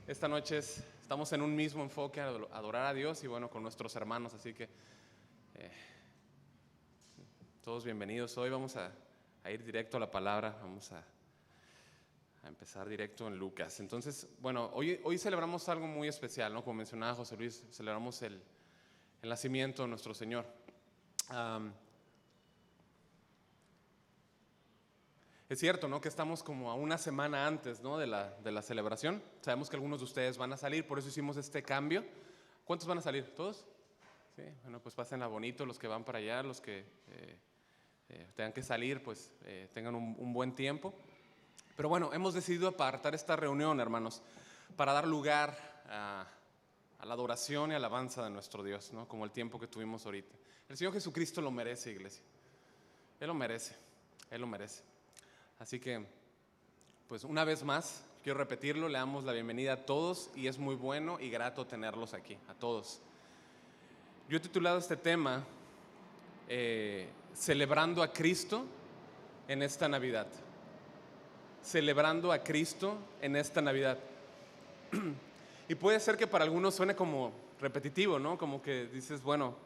Esta noche estamos en un mismo enfoque a adorar a Dios y bueno, con nuestros hermanos, así que todos bienvenidos. Hoy vamos a ir directo a la palabra, vamos a empezar directo en Lucas. Entonces, bueno, hoy celebramos algo muy especial, ¿no? Como mencionaba José Luis, celebramos el nacimiento de nuestro Señor. Es cierto, ¿no? Que estamos como a una semana antes, ¿no? de la celebración. Sabemos que algunos de ustedes van a salir, por eso hicimos este cambio. ¿Cuántos van a salir? ¿Todos? Sí, bueno, pues pásenla bonito los que van para allá, los que tengan que salir, pues tengan un buen tiempo. Pero bueno, hemos decidido apartar esta reunión, hermanos, para dar lugar a la adoración y alabanza de nuestro Dios, ¿no? Como el tiempo que tuvimos ahorita. El Señor Jesucristo lo merece, iglesia. Él lo merece, Él lo merece. Así que, pues una vez más, quiero repetirlo, le damos la bienvenida a todos y es muy bueno y grato tenerlos aquí, a todos. Yo he titulado este tema, Celebrando a Cristo en esta Navidad. Celebrando a Cristo en esta Navidad. Y puede ser que para algunos suene como repetitivo, ¿no? Como que dices, bueno,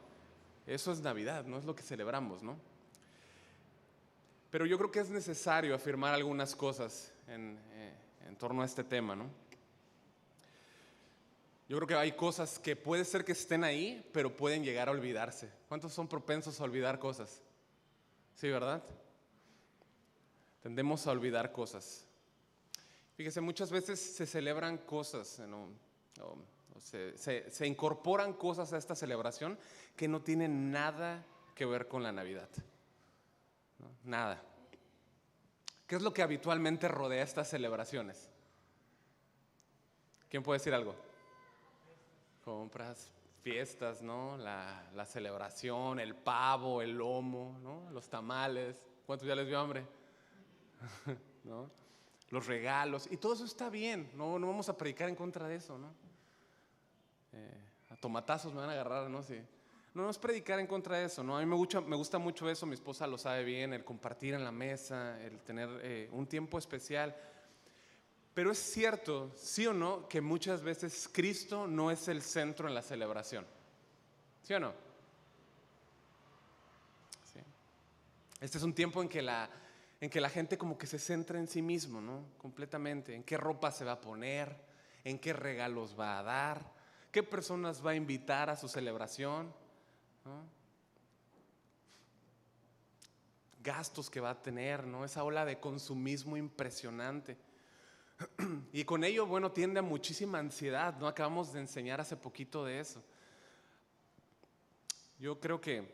eso es Navidad, no es lo que celebramos, ¿no? Pero yo creo que es necesario afirmar algunas cosas en torno a este tema, ¿no? Yo creo que hay cosas que puede ser que estén ahí, pero pueden llegar a olvidarse. ¿Cuántos son propensos a olvidar cosas? Sí, ¿verdad? Tendemos a olvidar cosas. Fíjese, muchas veces se celebran cosas, ¿no? Se incorporan cosas a esta celebración que no tienen nada que ver con la Navidad, ¿no? Nada. ¿Qué es lo que habitualmente rodea estas celebraciones? ¿Quién puede decir algo? Compras, fiestas, ¿no? La celebración, el pavo, el lomo, ¿no? Los tamales. ¿Cuántos ya les dio hambre? ¿No? Los regalos. Y todo eso está bien. No vamos a predicar en contra de eso, ¿no? A tomatazos me van a agarrar, ¿no? Sí. No es predicar en contra de eso, ¿no? A mí me gusta mucho eso, mi esposa lo sabe bien, el compartir en la mesa, el tener un tiempo especial. Pero es cierto, sí o no, que muchas veces Cristo no es el centro en la celebración. ¿Sí o no? Sí. Este es un tiempo en que la gente como que se centra en sí mismo, ¿no? Completamente. En qué ropa se va a poner, en qué regalos va a dar, qué personas va a invitar a su celebración, ¿no? Gastos que va a tener, ¿no? Esa ola de consumismo impresionante. Y con ello, bueno, tiende a muchísima ansiedad, ¿no? Acabamos de enseñar hace poquito de eso. Yo creo que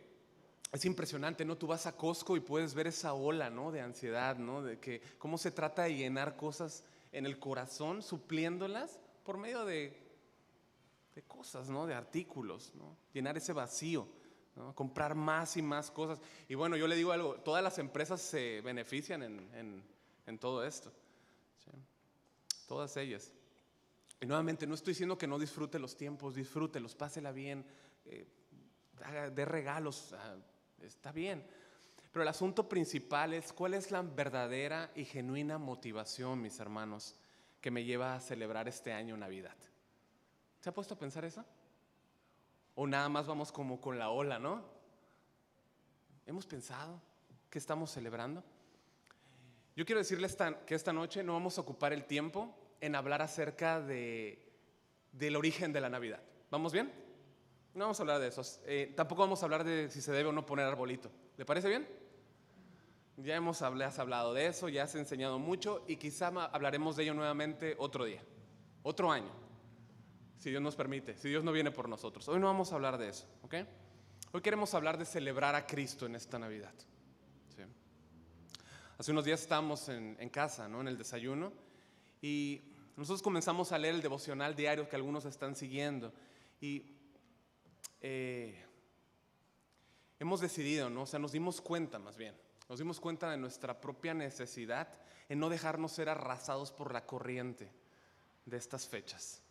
es impresionante, ¿no? Tú vas a Costco y puedes ver esa ola, ¿no? De ansiedad, ¿no? De que cómo se trata de llenar cosas en el corazón, supliéndolas por medio de cosas, ¿no? De artículos, ¿no? Llenar ese vacío, ¿no? Comprar más y más cosas. Y bueno, yo le digo algo, todas las empresas se benefician en todo esto, ¿sí? Todas ellas. Y nuevamente, no estoy diciendo que no disfrute los tiempos, disfrútelos, pásela bien, dé regalos, está bien. Pero el asunto principal es cuál es la verdadera y genuina motivación, mis hermanos, que me lleva a celebrar este año Navidad. ¿Se ha puesto a pensar eso? O nada más vamos como con la ola, ¿no? ¿Hemos pensado qué estamos celebrando? Yo quiero decirles que esta noche no vamos a ocupar el tiempo en hablar acerca del origen de la Navidad. ¿Vamos bien? No vamos a hablar de eso. Tampoco vamos a hablar de si se debe o no poner arbolito. ¿Le parece bien? Ya has hablado de eso, ya has enseñado mucho y quizá hablaremos de ello nuevamente otro día, otro año, si Dios nos permite, si Dios no viene por nosotros. Hoy no vamos a hablar de eso, ¿ok? Hoy queremos hablar de celebrar a Cristo en esta Navidad. ¿Sí? Hace unos días estábamos en casa, ¿no? En el desayuno, y nosotros comenzamos a leer el devocional diario que algunos están siguiendo. Y hemos decidido, ¿no? O sea, nos dimos cuenta más bien. Nos dimos cuenta de nuestra propia necesidad en no dejarnos ser arrasados por la corriente de estas fechas,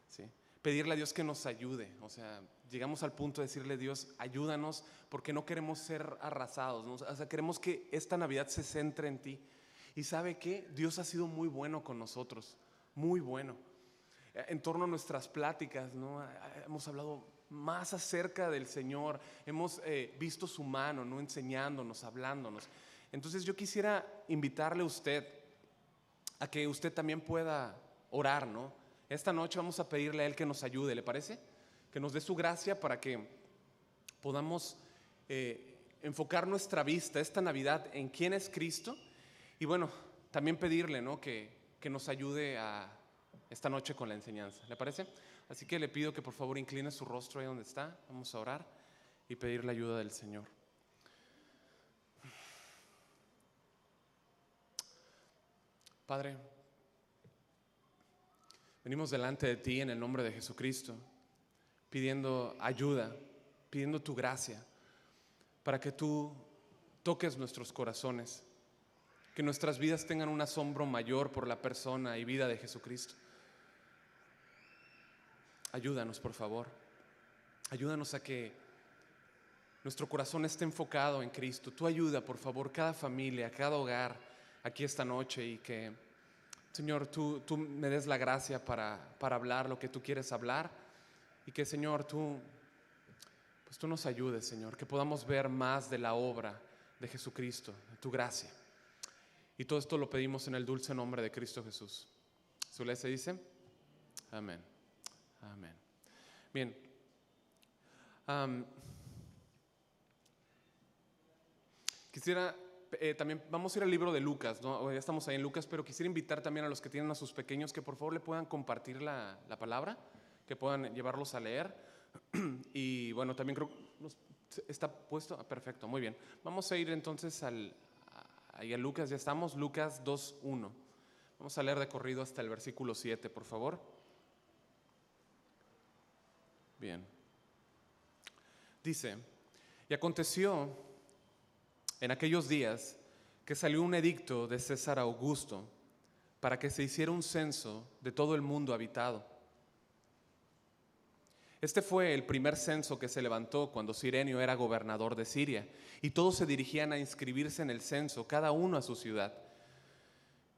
¿sí? Pedirle a Dios que nos ayude. O sea, llegamos al punto de decirle: Dios, ayúdanos, porque no queremos ser arrasados, ¿no? O sea, queremos que esta Navidad se centre en ti. Y ¿sabe qué? Dios ha sido muy bueno con nosotros, muy bueno. en torno a nuestras pláticas, ¿no? Hemos hablado más acerca del Señor, hemos visto su mano, ¿no? Enseñándonos, hablándonos. Entonces yo quisiera invitarle a usted a que usted también pueda orar, ¿no? Esta noche vamos a pedirle a Él que nos ayude, ¿le parece? Que nos dé su gracia para que podamos enfocar nuestra vista esta Navidad en quién es Cristo. Y bueno, también pedirle, ¿no? que nos ayude esta noche con la enseñanza, ¿le parece? Así que le pido que por favor incline su rostro ahí donde está. Vamos a orar y pedir la ayuda del Señor. Padre, venimos delante de ti en el nombre de Jesucristo, pidiendo ayuda, pidiendo tu gracia, para que tú toques nuestros corazones, que nuestras vidas tengan un asombro mayor por la persona y vida de Jesucristo. Ayúdanos, por favor. Ayúdanos a que nuestro corazón esté enfocado en Cristo. Tú ayuda, por favor, cada familia, cada hogar aquí esta noche, y que, Señor, tú me des la gracia para hablar lo que tú quieres hablar, y que, Señor, tú nos ayudes, Señor, que podamos ver más de la obra de Jesucristo, de tu gracia. Y todo esto lo pedimos en el dulce nombre de Cristo Jesús. Su iglesia dice, amén. Amén. Bien. Quisiera también, vamos a ir al libro de Lucas, ¿no? Ya estamos ahí en Lucas, pero quisiera invitar también a los que tienen a sus pequeños que por favor le puedan compartir la palabra, que puedan llevarlos a leer. Y bueno, también creo que está puesto. Perfecto, muy bien. Vamos a ir entonces ahí a Lucas, ya estamos, Lucas 2:1. Vamos a leer de corrido hasta el versículo 7, por favor. Bien. Dice, y aconteció en aquellos días que salió un edicto de César Augusto para que se hiciera un censo de todo el mundo habitado. Este fue el primer censo que se levantó cuando Cirenio era gobernador de Siria, y todos se dirigían a inscribirse en el censo, cada uno a su ciudad.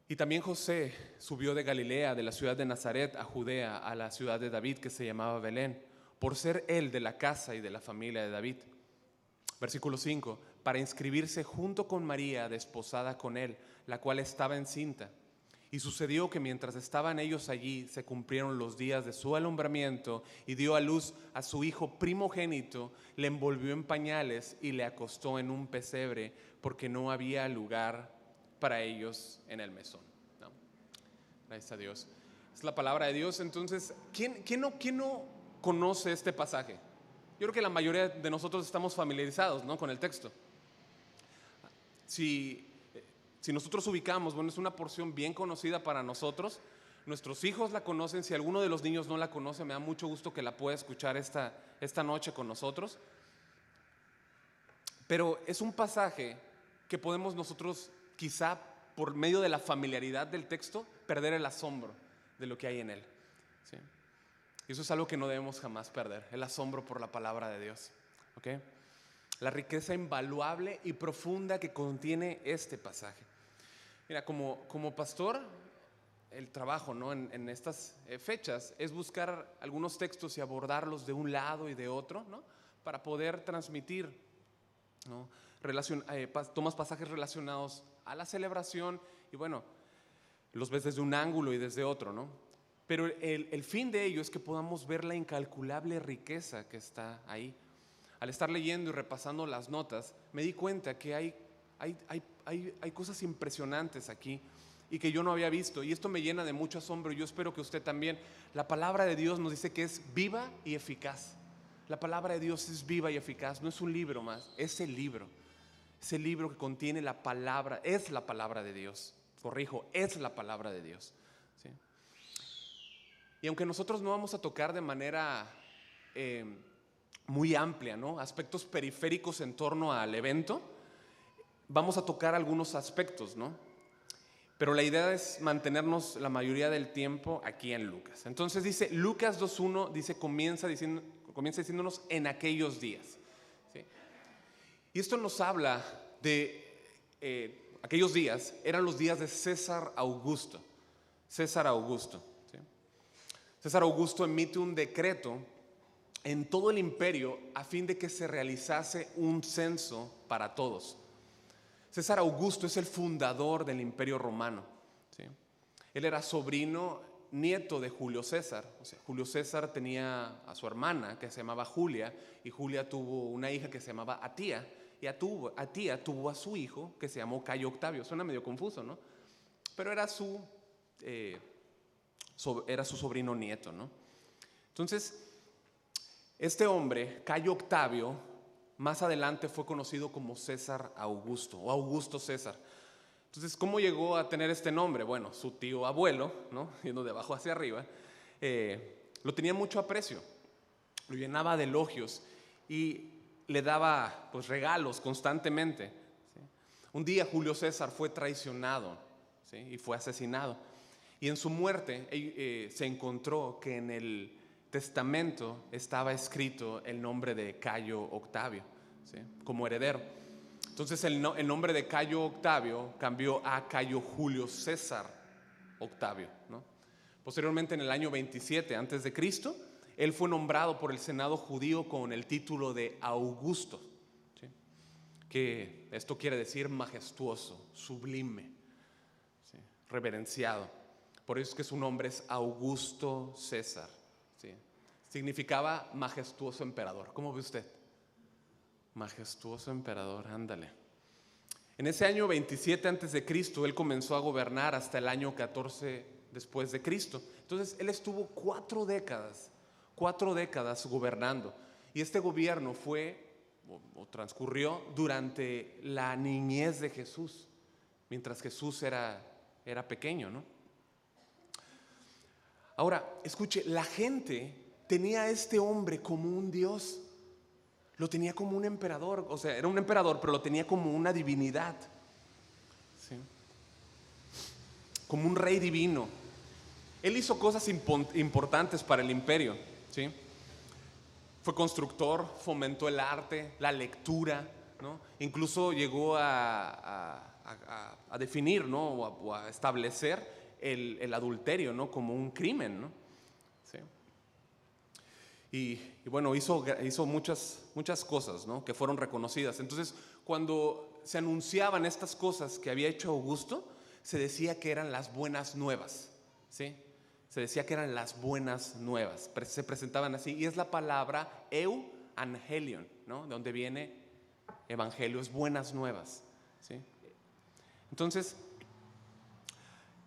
Y también José subió de Galilea, de la ciudad de Nazaret, a Judea, a la ciudad de David, que se llamaba Belén, por ser él de la casa y de la familia de David. Versículo 5, para inscribirse junto con María, desposada con él, la cual estaba encinta. Y sucedió que mientras estaban ellos allí, se cumplieron los días de su alumbramiento, y dio a luz a su hijo primogénito, le envolvió en pañales y le acostó en un pesebre, porque no había lugar para ellos en el mesón. ¿No? Gracias a Dios. Es la palabra de Dios. Entonces, ¿quién no conoce este pasaje? Yo creo que la mayoría de nosotros estamos familiarizados, ¿no? Con el texto. Si nosotros ubicamos, bueno, es una porción bien conocida para nosotros. Nuestros hijos la conocen. Si alguno de los niños no la conoce, me da mucho gusto que la pueda escuchar esta noche con nosotros. Pero es un pasaje que podemos nosotros, quizá por medio de la familiaridad del texto, perder el asombro de lo que hay en él. ¿Sí? Y eso es algo que no debemos jamás perder, el asombro por la palabra de Dios. ¿Okay? La riqueza invaluable y profunda que contiene este pasaje. Mira, como pastor, el trabajo, ¿no? en estas fechas es buscar algunos textos y abordarlos de un lado y de otro, ¿no? Para poder transmitir, ¿no? Tomas pasajes relacionados a la celebración y bueno, los ves desde un ángulo y desde otro, ¿no? Pero el fin de ello es que podamos ver la incalculable riqueza que está ahí. Al estar leyendo y repasando las notas, me di cuenta que hay cosas impresionantes aquí y que yo no había visto, y esto me llena de mucho asombro, y yo espero que usted también. La palabra de Dios nos dice que es viva y eficaz. La palabra de Dios es viva y eficaz, no es un libro más, es el libro que contiene la palabra, es la palabra de Dios. Corrijo, es la palabra de Dios. ¿Sí? Y aunque nosotros no vamos a tocar de manera muy amplia, ¿no? Aspectos periféricos en torno al evento, vamos a tocar algunos aspectos, ¿no? Pero la idea es mantenernos la mayoría del tiempo aquí en Lucas. Entonces dice, Lucas 2:1 dice, comienza diciéndonos en aquellos días. ¿Sí? Y esto nos habla de aquellos días, eran los días de César Augusto. César Augusto. ¿Sí? César Augusto emite un decreto en todo el imperio a fin de que se realizase un censo para todos. César Augusto es el fundador del Imperio Romano, ¿sí? Él era sobrino nieto de Julio César. O sea, Julio César tenía a su hermana que se llamaba Julia, y Julia tuvo una hija que se llamaba Atía, y Atía tuvo a su hijo que se llamó Cayo Octavio. Suena medio confuso, ¿no? Pero era su sobrino nieto, ¿no? Entonces, este hombre, Cayo Octavio, más adelante fue conocido como César Augusto o Augusto César. Entonces, ¿cómo llegó a tener este nombre? Bueno, su tío abuelo, ¿no?, yendo de abajo hacia arriba, lo tenía mucho aprecio, lo llenaba de elogios y le daba pues regalos constantemente, ¿sí? Un día Julio César fue traicionado, ¿sí?, y fue asesinado. Y en su muerte se encontró que en el testamento estaba escrito el nombre de Cayo Octavio, ¿sí?, como heredero. Entonces el nombre de Cayo Octavio cambió a Cayo Julio César Octavio, ¿no? Posteriormente, en el año 27 antes de Cristo, él fue nombrado por el Senado judío con el título de Augusto, ¿sí?, que esto quiere decir majestuoso, sublime, ¿sí?, reverenciado. Por eso es que su nombre es Augusto César, ¿sí? Significaba majestuoso emperador. ¿Cómo ve usted? Majestuoso emperador, ándale. En ese año 27 antes de Cristo, él comenzó a gobernar hasta el año 14 después de Cristo. Entonces, él estuvo 4 décadas gobernando. Y este gobierno transcurrió durante la niñez de Jesús, mientras Jesús era pequeño, ¿no? Ahora, escuche, la gente tenía a este hombre como un dios. Lo tenía como un emperador, o sea, era un emperador, pero lo tenía como una divinidad, ¿sí?, como un rey divino. Él hizo cosas importantes para el imperio, ¿sí? Fue constructor, fomentó el arte, la lectura, ¿no? Incluso llegó a definir, ¿no?, o a establecer el adulterio, ¿no?, como un crimen, ¿no? ¿Sí? Y bueno, hizo muchas cosas, ¿no?, que fueron reconocidas. Entonces, cuando se anunciaban estas cosas que había hecho Augusto, se decía que eran las buenas nuevas, ¿sí? Se decía que eran las buenas nuevas. Se presentaban así, y es la palabra euangelion, ¿no?, de donde viene evangelio, es buenas nuevas, ¿sí? Entonces,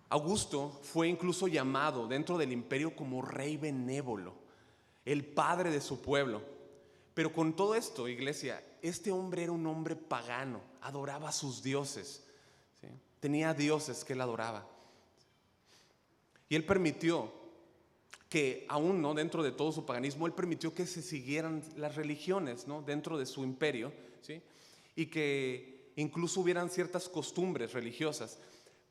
Augusto fue incluso llamado dentro del imperio como rey benévolo, el padre de su pueblo. Pero con todo esto, iglesia, este hombre era un hombre pagano, adoraba a sus dioses, ¿sí? Tenía dioses que él adoraba. Y él permitió que, aún no dentro de todo su paganismo, él permitió que se siguieran las religiones, ¿no?, dentro de su imperio, ¿sí?, y que incluso hubieran ciertas costumbres religiosas,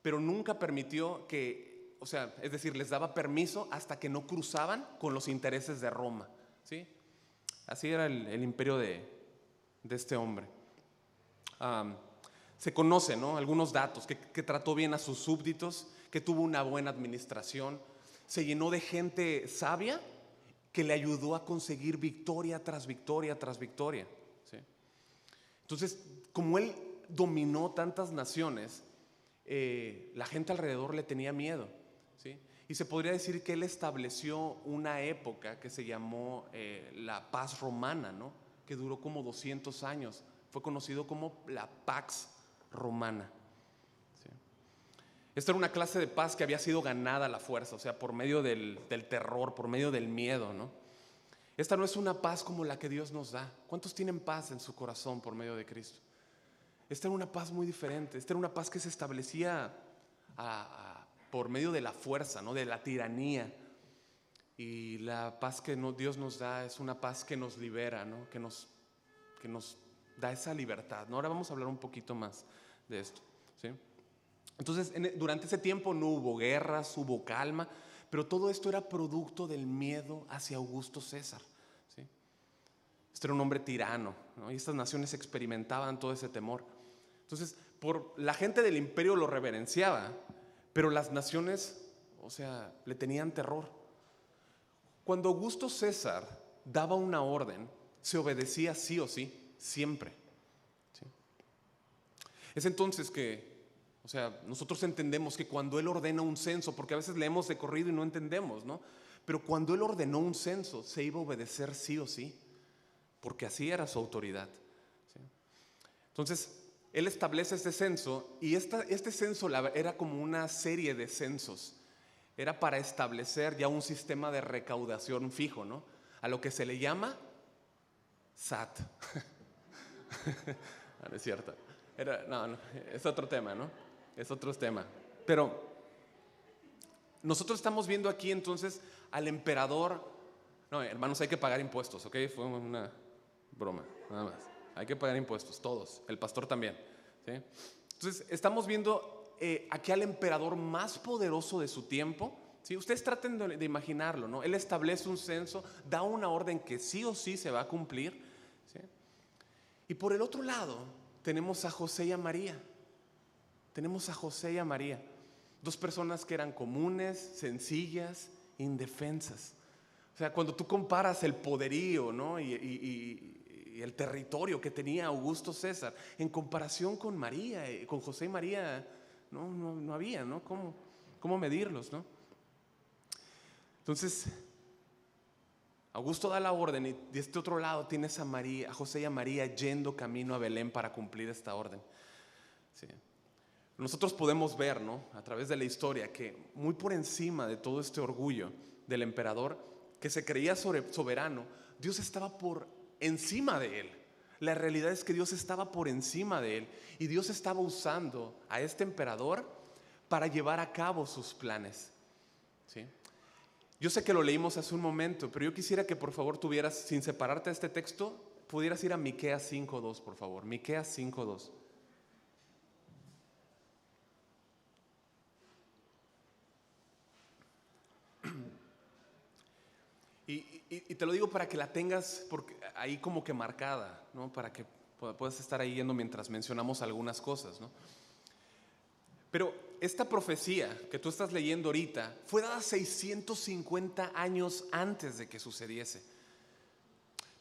pero nunca permitió que, o sea, es decir, les daba permiso hasta que no cruzaban con los intereses de Roma, ¿sí? Así era el imperio de este hombre. Se conocen, ¿no?, algunos datos, que trató bien a sus súbditos, que tuvo una buena administración, se llenó de gente sabia que le ayudó a conseguir victoria tras victoria tras victoria, ¿sí? Entonces, como él dominó tantas naciones, la gente alrededor le tenía miedo, ¿sí? Y se podría decir que él estableció una época que se llamó la paz romana, ¿no?, que duró como 200 años. Fue conocido como la Pax Romana, ¿sí? Esta era una clase de paz que había sido ganada a la fuerza, o sea, por medio del terror, por medio del miedo, ¿no? Esta no es una paz como la que Dios nos da. ¿Cuántos tienen paz en su corazón por medio de Cristo? Esta era una paz muy diferente. Esta era una paz que se establecía por medio de la fuerza, ¿no?, de la tiranía. Y la paz que Dios nos da es una paz que nos libera, ¿no?, que nos da esa libertad, ¿no? Ahora vamos a hablar un poquito más de esto, ¿sí? Entonces, durante ese tiempo no hubo guerras, hubo calma, pero todo esto era producto del miedo hacia Augusto César, ¿sí? Este era un hombre tirano, ¿no?, y estas naciones experimentaban todo ese temor. Entonces, la gente del imperio lo reverenciaba, pero las naciones, o sea, le tenían terror. Cuando Augusto César daba una orden, se obedecía sí o sí, siempre. ¿Sí? Es entonces que, nosotros entendemos que cuando él ordena un censo, porque a veces leemos de corrido y no entendemos, ¿no? Pero cuando él ordenó un censo, se iba a obedecer sí o sí, porque así era su autoridad. ¿Sí? Entonces, él establece este censo y este censo era como una serie de censos. Era para establecer ya un sistema de recaudación fijo, ¿no? A lo que se le llama SAT. No es cierto. No, es otro tema, ¿no? Es otro tema. Pero nosotros estamos viendo aquí entonces al emperador. No, hermanos, hay que pagar impuestos, ¿ok? Fue una broma, nada más. Hay que pagar impuestos, todos. El pastor también, ¿sí? Entonces, estamos viendo aquí al emperador más poderoso de su tiempo, ¿sí? Ustedes traten de imaginarlo, ¿no? Él establece un censo, da una orden que sí o sí se va a cumplir, ¿sí? Y por el otro lado tenemos a José y a María. Tenemos a José y a María, dos personas que eran comunes, sencillas, indefensas. O sea, cuando tú comparas el poderío, ¿no? y el territorio que tenía Augusto César en comparación con María, con José y María, no había, ¿no? ¿Cómo medirlos, no? Entonces, Augusto da la orden y de este otro lado tienes a José y a María yendo camino a Belén para cumplir esta orden. Sí. Nosotros podemos ver, ¿no? A través de la historia que muy por encima de todo este orgullo del emperador que se creía soberano, Dios estaba por encima de él. La realidad es que Dios estaba por encima de él y Dios estaba usando a este emperador para llevar a cabo sus planes. ¿Sí? Yo sé que lo leímos hace un momento, pero yo quisiera que por favor tuvieras, sin separarte de este texto, pudieras ir a Miqueas 5:2, por favor. Miqueas 5:2. Y te lo digo para que la tengas ahí como que marcada, ¿no? Para que puedas estar ahí yendo mientras mencionamos algunas cosas, ¿no? Pero esta profecía que tú estás leyendo ahorita fue dada 650 años antes de que sucediese.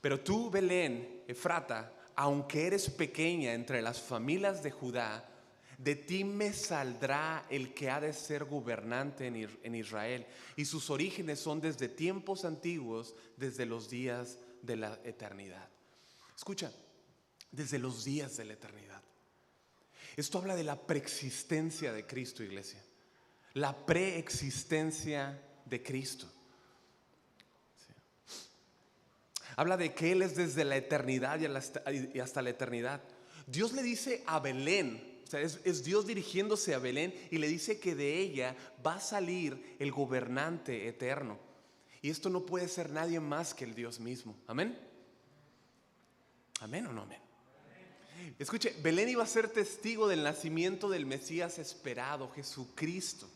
Pero tú, Belén, Efrata, aunque eres pequeña entre las familias de Judá, de ti me saldrá el que ha de ser gobernante en Israel, y sus orígenes son desde tiempos antiguos, desde los días de la eternidad. Escucha, desde los días de la eternidad. Esto habla de la preexistencia de Cristo, iglesia. La preexistencia de Cristo. Sí. Habla de que Él es desde la eternidad y hasta la eternidad. Dios le dice a Belén, o sea, es Dios dirigiéndose a Belén y le dice que de ella va a salir el gobernante eterno. Y esto no puede ser nadie más que el Dios mismo. ¿Amén? ¿Amén o no amén? Escuche, Belén iba a ser testigo del nacimiento del Mesías esperado, Jesucristo,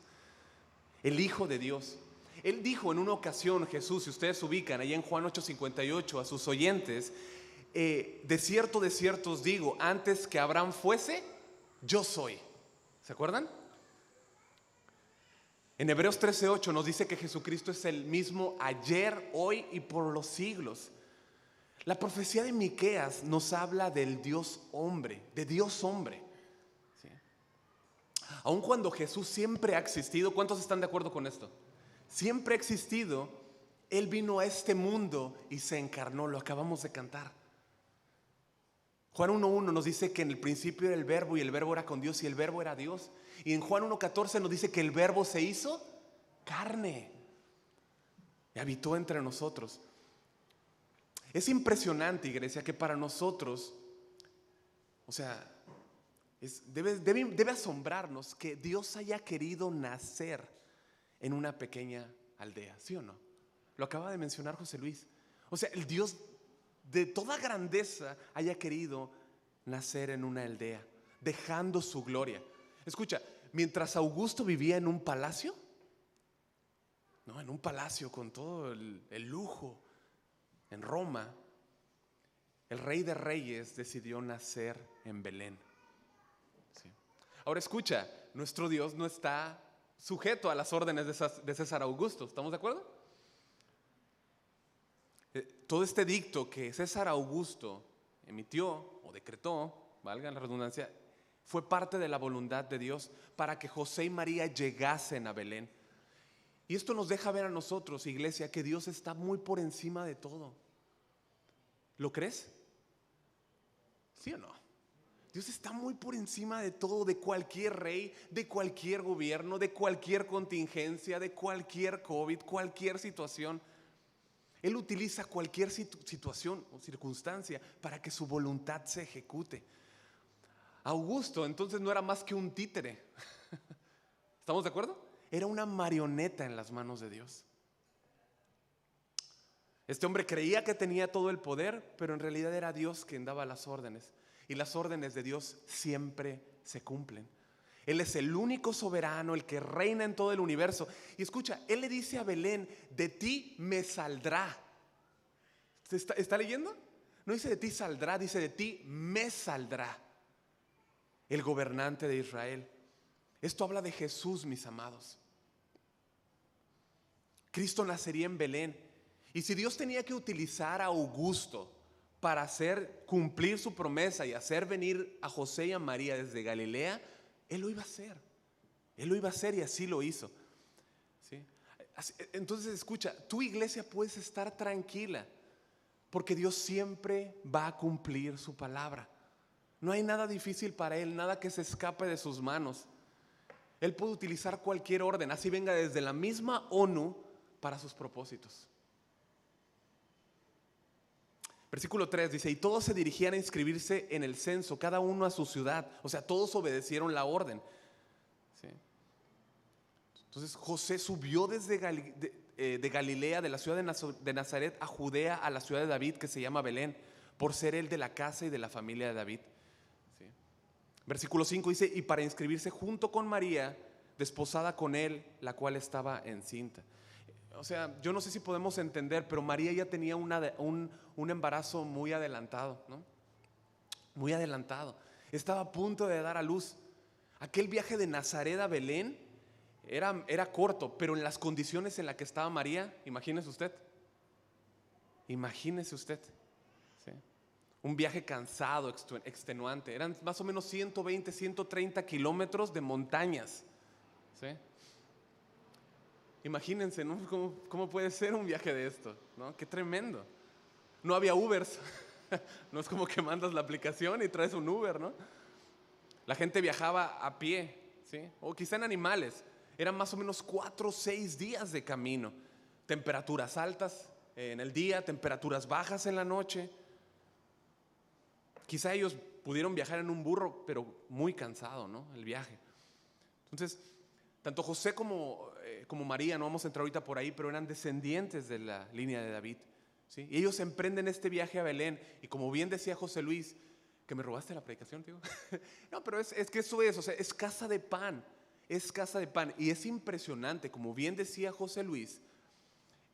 el Hijo de Dios. Él dijo en una ocasión, Jesús, si ustedes ubican allá en Juan 8:58 a sus oyentes, de cierto os digo, antes que Abraham fuese, yo soy. ¿Se acuerdan? En Hebreos 13:8 nos dice que Jesucristo es el mismo ayer, hoy y por los siglos. La profecía de Miqueas nos habla del Dios hombre, de Dios hombre. ¿Sí? Aun cuando Jesús siempre ha existido, ¿cuántos están de acuerdo con esto? Siempre ha existido, Él vino a este mundo y se encarnó, lo acabamos de cantar. Juan 1:1 nos dice que en el principio era el verbo y el verbo era con Dios y el verbo era Dios. Y en Juan 1:14 nos dice que el verbo se hizo carne y habitó entre nosotros. Es impresionante, iglesia, que para nosotros, o sea, debe asombrarnos que Dios haya querido nacer en una pequeña aldea, ¿sí o no? Lo acaba de mencionar José Luis. O sea, el Dios de toda grandeza haya querido nacer en una aldea, dejando su gloria. Escucha, mientras Augusto vivía en un palacio, no, en un palacio con todo el lujo, en Roma, el Rey de Reyes decidió nacer en Belén. Sí. Ahora escucha, nuestro Dios no está sujeto a las órdenes de César Augusto, ¿estamos de acuerdo? Todo este edicto que César Augusto emitió o decretó, valga la redundancia, fue parte de la voluntad de Dios para que José y María llegasen a Belén. Y esto nos deja ver a nosotros, iglesia, que Dios está muy por encima de todo. ¿Lo crees? ¿Sí o no? Dios está muy por encima de todo, de cualquier rey, de cualquier gobierno, de cualquier contingencia, de cualquier COVID, cualquier situación. Él utiliza cualquier situación o circunstancia para que su voluntad se ejecute. Augusto entonces no era más que un títere. ¿Estamos de acuerdo? Era una marioneta en las manos de Dios. Este hombre creía que tenía todo el poder, pero en realidad era Dios quien daba las órdenes. Y las órdenes de Dios siempre se cumplen. Él es el único soberano, el que reina en todo el universo. Y escucha, Él le dice a Belén: de ti me saldrá. ¿Está leyendo? No dice de ti saldrá, dice de ti me saldrá el gobernante de Israel. Esto habla de Jesús, mis amados. Cristo nacería en Belén. Y si Dios tenía que utilizar a Augusto para hacer cumplir su promesa y hacer venir a José y a María desde Galilea, Él lo iba a hacer. Él lo iba a hacer y así lo hizo. ¿Sí? Entonces escucha, tu iglesia puedes estar tranquila porque Dios siempre va a cumplir su palabra. No hay nada difícil para Él, nada que se escape de sus manos. Él puede utilizar cualquier orden, así venga desde la misma ONU, para sus propósitos. Versículo 3 dice: y todos se dirigían a inscribirse en el censo, cada uno a su ciudad. O sea, todos obedecieron la orden. ¿Sí? Entonces José subió desde de Galilea, de la ciudad de Nazaret, a Judea, a la ciudad de David, que se llama Belén, por ser él de la casa y de la familia de David. ¿Sí? Versículo 5 dice: y para inscribirse junto con María, desposada con él, la cual estaba encinta. O sea, yo no sé si podemos entender, pero María ya tenía un embarazo muy adelantado, ¿no? Muy adelantado. Estaba a punto de dar a luz. Aquel viaje de Nazaret a Belén era corto, pero en las condiciones en las que estaba María, imagínese usted. Imagínese usted. ¿Sí? Un viaje cansado, extenuante. Eran más o menos 120, 130 kilómetros de montañas. ¿Sí? Imagínense, ¿no? ¿Cómo puede ser un viaje de esto? ¿No? Qué tremendo. No había Ubers. No es como que mandas la aplicación y traes un Uber, ¿no? La gente viajaba a pie, ¿sí? O quizá en animales. Eran más o menos 4 o 6 días de camino. Temperaturas altas en el día, temperaturas bajas en la noche. Quizá ellos pudieron viajar en un burro, pero muy cansado, ¿no? El viaje. Entonces, tanto José como María, no vamos a entrar ahorita por ahí, pero eran descendientes de la línea de David, ¿sí? Y ellos emprenden este viaje a Belén. Y como bien decía José Luis, que me robaste la predicación, tío. No, pero es que eso es, o sea, es casa de pan. Es casa de pan. Y es impresionante, como bien decía José Luis,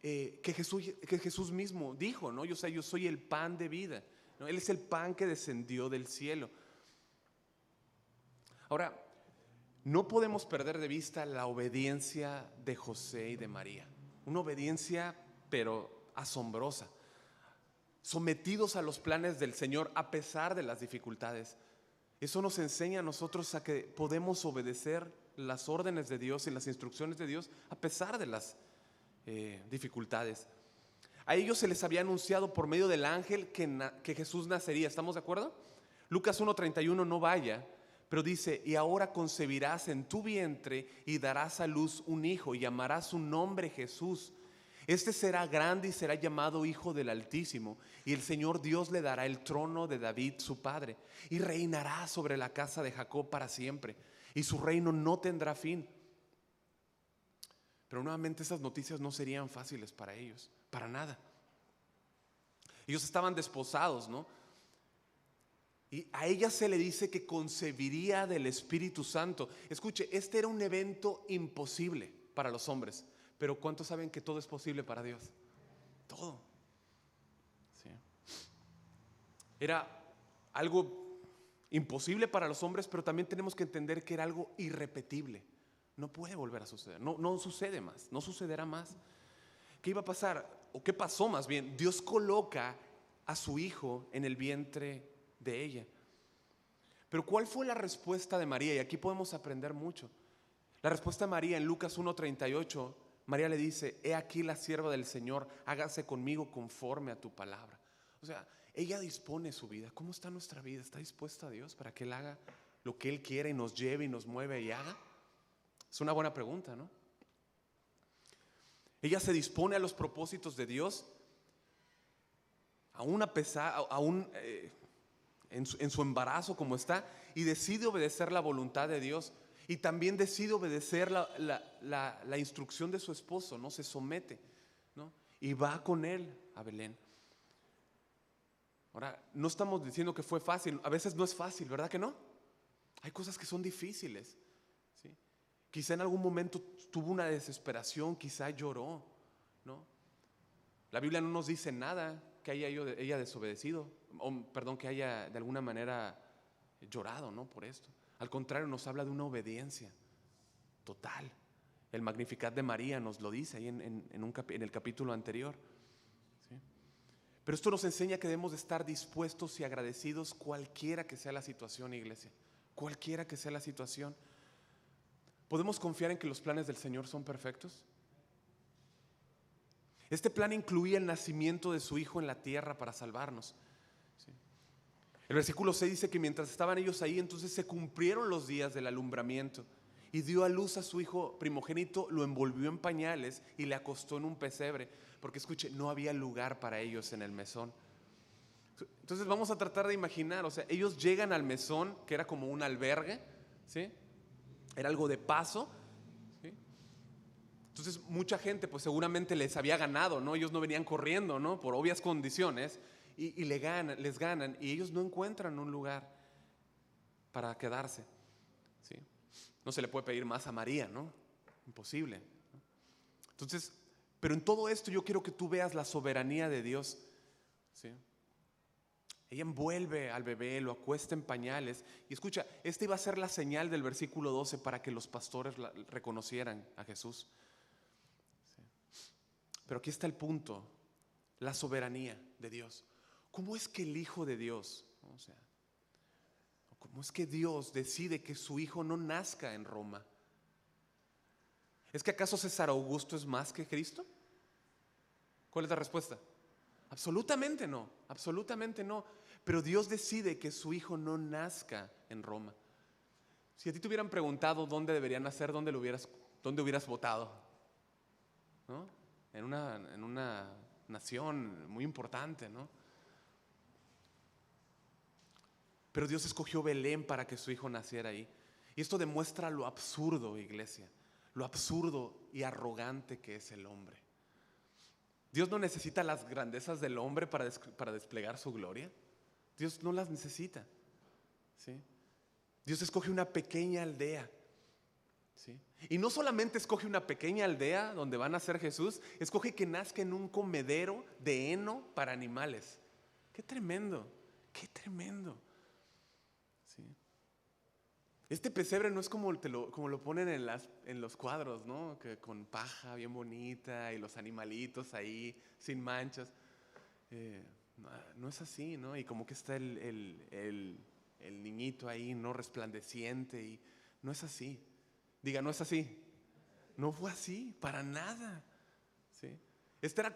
que Jesús mismo dijo, ¿no? Yo soy el pan de vida, ¿no? Él es el pan que descendió del cielo. Ahora, no podemos perder de vista la obediencia de José y de María. Una obediencia, pero asombrosa. Sometidos a los planes del Señor a pesar de las dificultades. Eso nos enseña a nosotros a que podemos obedecer las órdenes de Dios y las instrucciones de Dios a pesar de las dificultades. A ellos se les había anunciado por medio del ángel que Jesús nacería. ¿Estamos de acuerdo? Lucas 1:31 no vaya, pero dice: y ahora concebirás en tu vientre y darás a luz un hijo y llamarás su nombre Jesús. Este será grande y será llamado Hijo del Altísimo, y el Señor Dios le dará el trono de David su padre, y reinará sobre la casa de Jacob para siempre, y su reino no tendrá fin. Pero nuevamente esas noticias no serían fáciles para ellos, para nada. Ellos estaban desposados, ¿no? Y a ella se le dice que concebiría del Espíritu Santo. Escuche, este era un evento imposible para los hombres, pero ¿cuántos saben que todo es posible para Dios? Todo. Sí. Era algo imposible para los hombres, pero también tenemos que entender que era algo irrepetible. No puede volver a suceder, no sucede más, no sucederá más. ¿Qué iba a pasar? o qué pasó más bien, Dios coloca a su hijo en el vientre de ella. Pero ¿cuál fue la respuesta de María? Y aquí podemos aprender mucho. La respuesta de María en Lucas 1:38, María le dice: he aquí la sierva del Señor, hágase conmigo conforme a tu palabra. O sea, ella dispone su vida. ¿Cómo está nuestra vida? ¿Está dispuesta a Dios para que Él haga lo que Él quiere y nos lleve y nos mueve y haga? Es una buena pregunta, ¿no? Ella se dispone a los propósitos de Dios, aún a pesar, en su embarazo como está, y decide obedecer la voluntad de Dios. Y también decide obedecer la instrucción de su esposo, ¿no? Se somete, ¿no? Y va con él a Belén. Ahora, no estamos diciendo que fue fácil. A veces no es fácil, ¿verdad que no? Hay cosas que son difíciles, ¿sí? Quizá en algún momento tuvo una desesperación, quizá lloró, ¿no? La Biblia no nos dice nada que haya ella desobedecido, que haya de alguna manera llorado, ¿no? Por esto. Al contrario, nos habla de una obediencia total. El Magnificat de María nos lo dice ahí en el capítulo anterior, ¿sí? Pero esto nos enseña que debemos de estar dispuestos y agradecidos cualquiera que sea la situación, iglesia. Cualquiera que sea la situación. ¿Podemos confiar en que los planes del Señor son perfectos? Este plan incluía el nacimiento de su Hijo en la tierra para salvarnos, ¿sí? El versículo 6 dice que mientras estaban ellos ahí, entonces se cumplieron los días del alumbramiento y dio a luz a su hijo primogénito, lo envolvió en pañales y le acostó en un pesebre, porque escuche, no había lugar para ellos en el mesón. Entonces vamos a tratar de imaginar, o sea, ellos llegan al mesón, que era como un albergue, ¿sí? Era algo de paso, ¿sí? Entonces mucha gente pues seguramente les había ganado, ¿no? Ellos no venían corriendo, ¿no? Por obvias condiciones. Y les ganan, y ellos no encuentran un lugar para quedarse, ¿sí? No se le puede pedir más a María, ¿no? Imposible, ¿no? Entonces, pero en todo esto yo quiero que tú veas la soberanía de Dios, ¿sí? Ella envuelve al bebé, lo acuesta en pañales. Y escucha, esta iba a ser la señal del versículo 12 para que los pastores reconocieran a Jesús, ¿sí? Pero aquí está el punto, la soberanía de Dios. ¿Cómo es que el Hijo de Dios, o sea, cómo es que Dios decide que su Hijo no nazca en Roma? ¿Es que acaso César Augusto es más que Cristo? ¿Cuál es la respuesta? Absolutamente no, absolutamente no. Pero Dios decide que su Hijo no nazca en Roma. Si a ti te hubieran preguntado dónde debería nacer, ¿dónde hubieras votado? ¿No? En una nación muy importante, ¿no? Pero Dios escogió Belén para que su hijo naciera ahí. Y esto demuestra lo absurdo, iglesia, lo absurdo y arrogante que es el hombre. Dios no necesita las grandezas del hombre para desplegar su gloria. Dios no las necesita, ¿sí? Dios escoge una pequeña aldea, ¿sí? Y no solamente escoge una pequeña aldea donde va a nacer Jesús, escoge que nazca en un comedero de heno para animales. ¡Qué tremendo! ¡Qué tremendo! ¿Sí? Este pesebre no es como lo ponen en los cuadros, ¿no? Que con paja bien bonita y los animalitos ahí sin manchas. No es así, ¿no? Y como que está el niñito ahí, ¿no? Resplandeciente, y no es así. Diga, no es así. No fue así, para nada, ¿sí? Este era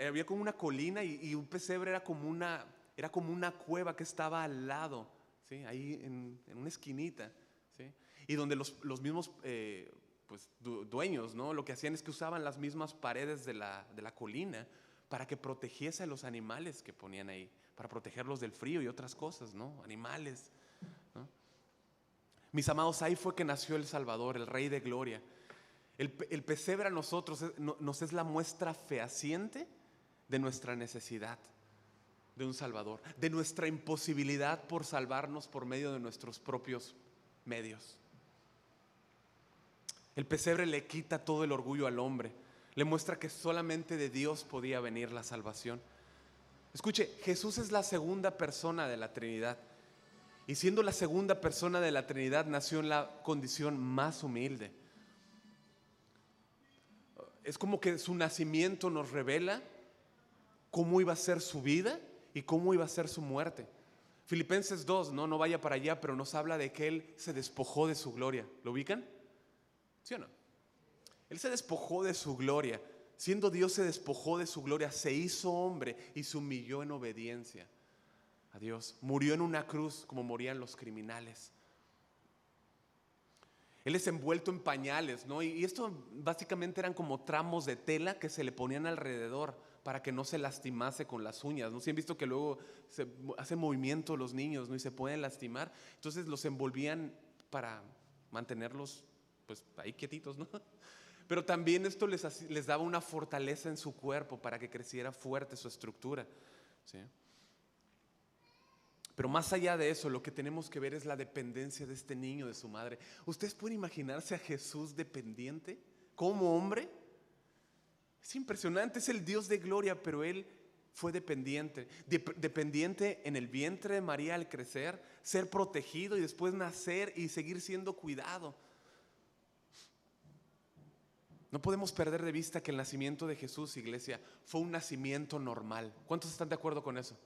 había como una colina, y un pesebre era como una cueva que estaba al lado, ¿sí? Ahí en una esquinita, ¿sí? Y donde los mismos pues, dueños, ¿no? Lo que hacían es que usaban las mismas paredes de la colina para que protegiese a los animales que ponían ahí, para protegerlos del frío y otras cosas, ¿no? Animales, ¿no? Mis amados, ahí fue que nació el Salvador, el Rey de Gloria. El pesebre a nosotros nos es la muestra fehaciente de nuestra necesidad de un Salvador, de nuestra imposibilidad por salvarnos por medio de nuestros propios medios. El pesebre le quita todo el orgullo al hombre, le muestra que solamente de Dios podía venir la salvación. Escuche, Jesús es la segunda persona de la Trinidad, y siendo la segunda persona de la Trinidad, nació en la condición más humilde. Es como que su nacimiento nos revela cómo iba a ser su vida y cómo iba a ser su muerte. Filipenses 2, no vaya para allá, pero nos habla de que Él se despojó de su gloria. ¿Lo ubican? ¿Sí o no? Él se despojó de su gloria. Siendo Dios, se despojó de su gloria, se hizo hombre y se humilló en obediencia a Dios. Murió en una cruz como morían los criminales. Él es envuelto en pañales, ¿no? Y esto básicamente eran como tramos de tela que se le ponían alrededor para que no se lastimase con las uñas, ¿no? Si han visto que luego se hacen movimiento los niños, ¿no? Y se pueden lastimar. Entonces los envolvían para mantenerlos pues ahí quietitos, ¿no? Pero también esto les daba una fortaleza en su cuerpo para que creciera fuerte su estructura, ¿sí? Pero más allá de eso, lo que tenemos que ver es la dependencia de este niño de su madre. ¿Ustedes pueden imaginarse a Jesús dependiente como hombre? Es impresionante, es el Dios de gloria, pero Él fue dependiente. Dependiente en el vientre de María al crecer, ser protegido y después nacer y seguir siendo cuidado. No podemos perder de vista que el nacimiento de Jesús, iglesia, fue un nacimiento normal. ¿Cuántos están de acuerdo con eso?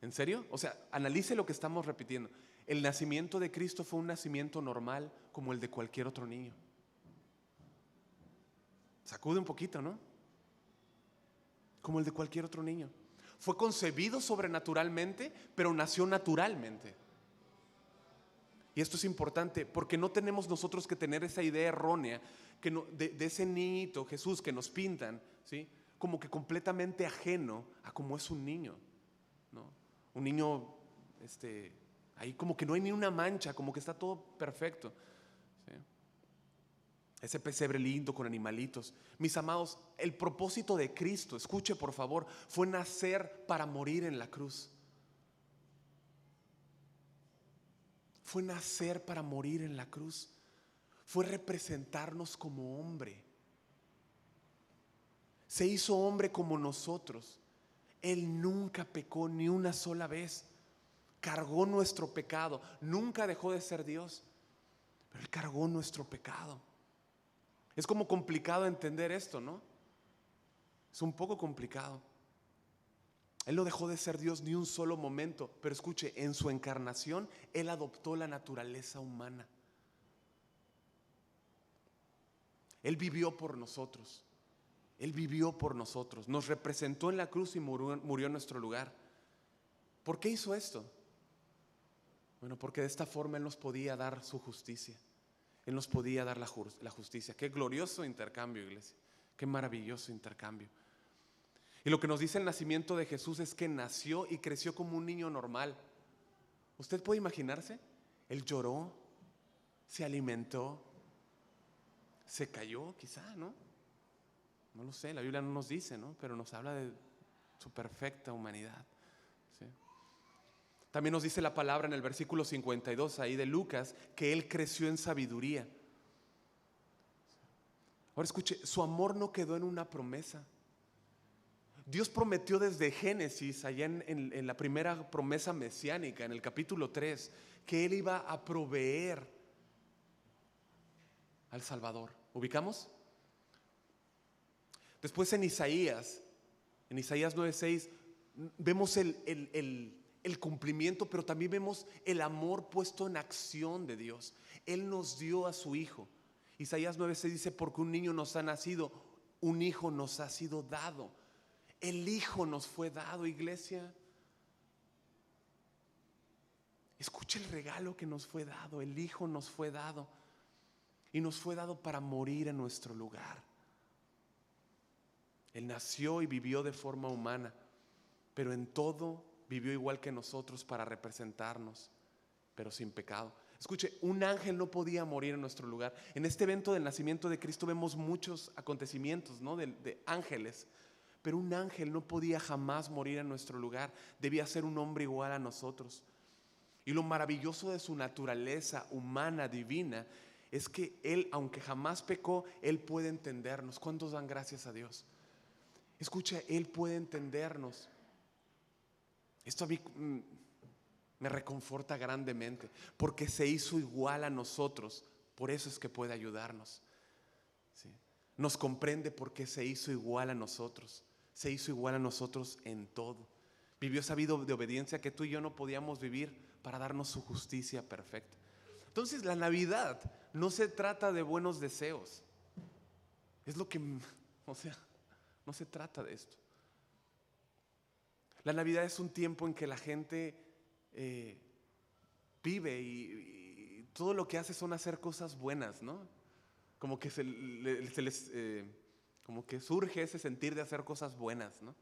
¿En serio? O sea, analice lo que estamos repitiendo. El nacimiento de Cristo fue un nacimiento normal como el de cualquier otro niño. Sacude un poquito, ¿no? Como el de cualquier otro niño. Fue concebido sobrenaturalmente, pero nació naturalmente. Y esto es importante porque no tenemos nosotros que tener esa idea errónea que de ese niñito Jesús que nos pintan, ¿sí? Como que completamente ajeno a cómo es un niño, ¿no? Un niño, ahí como que no hay ni una mancha, como que está todo perfecto, ¿sí? Ese pesebre lindo con animalitos. Mis amados, el propósito de Cristo, escuche por favor, fue nacer para morir en la cruz. Fue nacer para morir en la cruz. Fue representarnos como hombre. Se hizo hombre como nosotros. Él nunca pecó ni una sola vez. Cargó nuestro pecado. Nunca dejó de ser Dios, pero Él cargó nuestro pecado. Es como complicado entender esto, ¿no? Es un poco complicado. Él no dejó de ser Dios ni un solo momento, pero escuche, en su encarnación Él adoptó la naturaleza humana. Él vivió por nosotros. Él vivió por nosotros. Nos representó en la cruz y murió en nuestro lugar. ¿Por qué hizo esto? Bueno, porque de esta forma Él nos podía dar su justicia. Él nos podía dar la justicia. Qué glorioso intercambio, iglesia. Qué maravilloso intercambio. Y lo que nos dice el nacimiento de Jesús es que nació y creció como un niño normal. ¿Usted puede imaginarse? Él lloró, se alimentó, se cayó quizá, ¿no? No lo sé, la Biblia no nos dice, ¿no? Pero nos habla de su perfecta humanidad, ¿sí? También nos dice la palabra en el versículo 52 ahí de Lucas que Él creció en sabiduría. Ahora escuche, su amor no quedó en una promesa. Dios prometió desde Génesis, allá en la primera promesa mesiánica, en el capítulo 3, que Él iba a proveer al Salvador. ¿Ubicamos? Después en Isaías 9:6, vemos el cumplimiento, pero también vemos el amor puesto en acción de Dios. Él nos dio a su Hijo. Isaías 9:6 dice, porque un niño nos ha nacido, un hijo nos ha sido dado. El Hijo nos fue dado, iglesia. Escucha el regalo que nos fue dado. El Hijo nos fue dado. Y nos fue dado para morir en nuestro lugar. Él nació y vivió de forma humana, pero en todo vivió igual que nosotros para representarnos, pero sin pecado. Escuche, un ángel no podía morir en nuestro lugar. En este evento del nacimiento de Cristo vemos muchos acontecimientos, ¿no? de ángeles. Pero un ángel no podía jamás morir en nuestro lugar. Debía ser un hombre igual a nosotros. Y lo maravilloso de su naturaleza humana, divina, es que Él, aunque jamás pecó, Él puede entendernos. ¿Cuántos dan gracias a Dios? Escucha, Él puede entendernos. Esto a mí me reconforta grandemente, porque se hizo igual a nosotros. Por eso es que puede ayudarnos, ¿sí? Nos comprende porque se hizo igual a nosotros. se hizo igual a nosotros en todo. Vivió esa vida de obediencia que tú y yo no podíamos vivir para darnos su justicia perfecta. Entonces la Navidad no se trata de buenos deseos. Es lo que, o sea, no se trata de esto. La Navidad es un tiempo en que la gente vive y todo lo que hace son hacer cosas buenas, ¿no? Como que se les como que surge ese sentir de hacer cosas buenas, ¿no?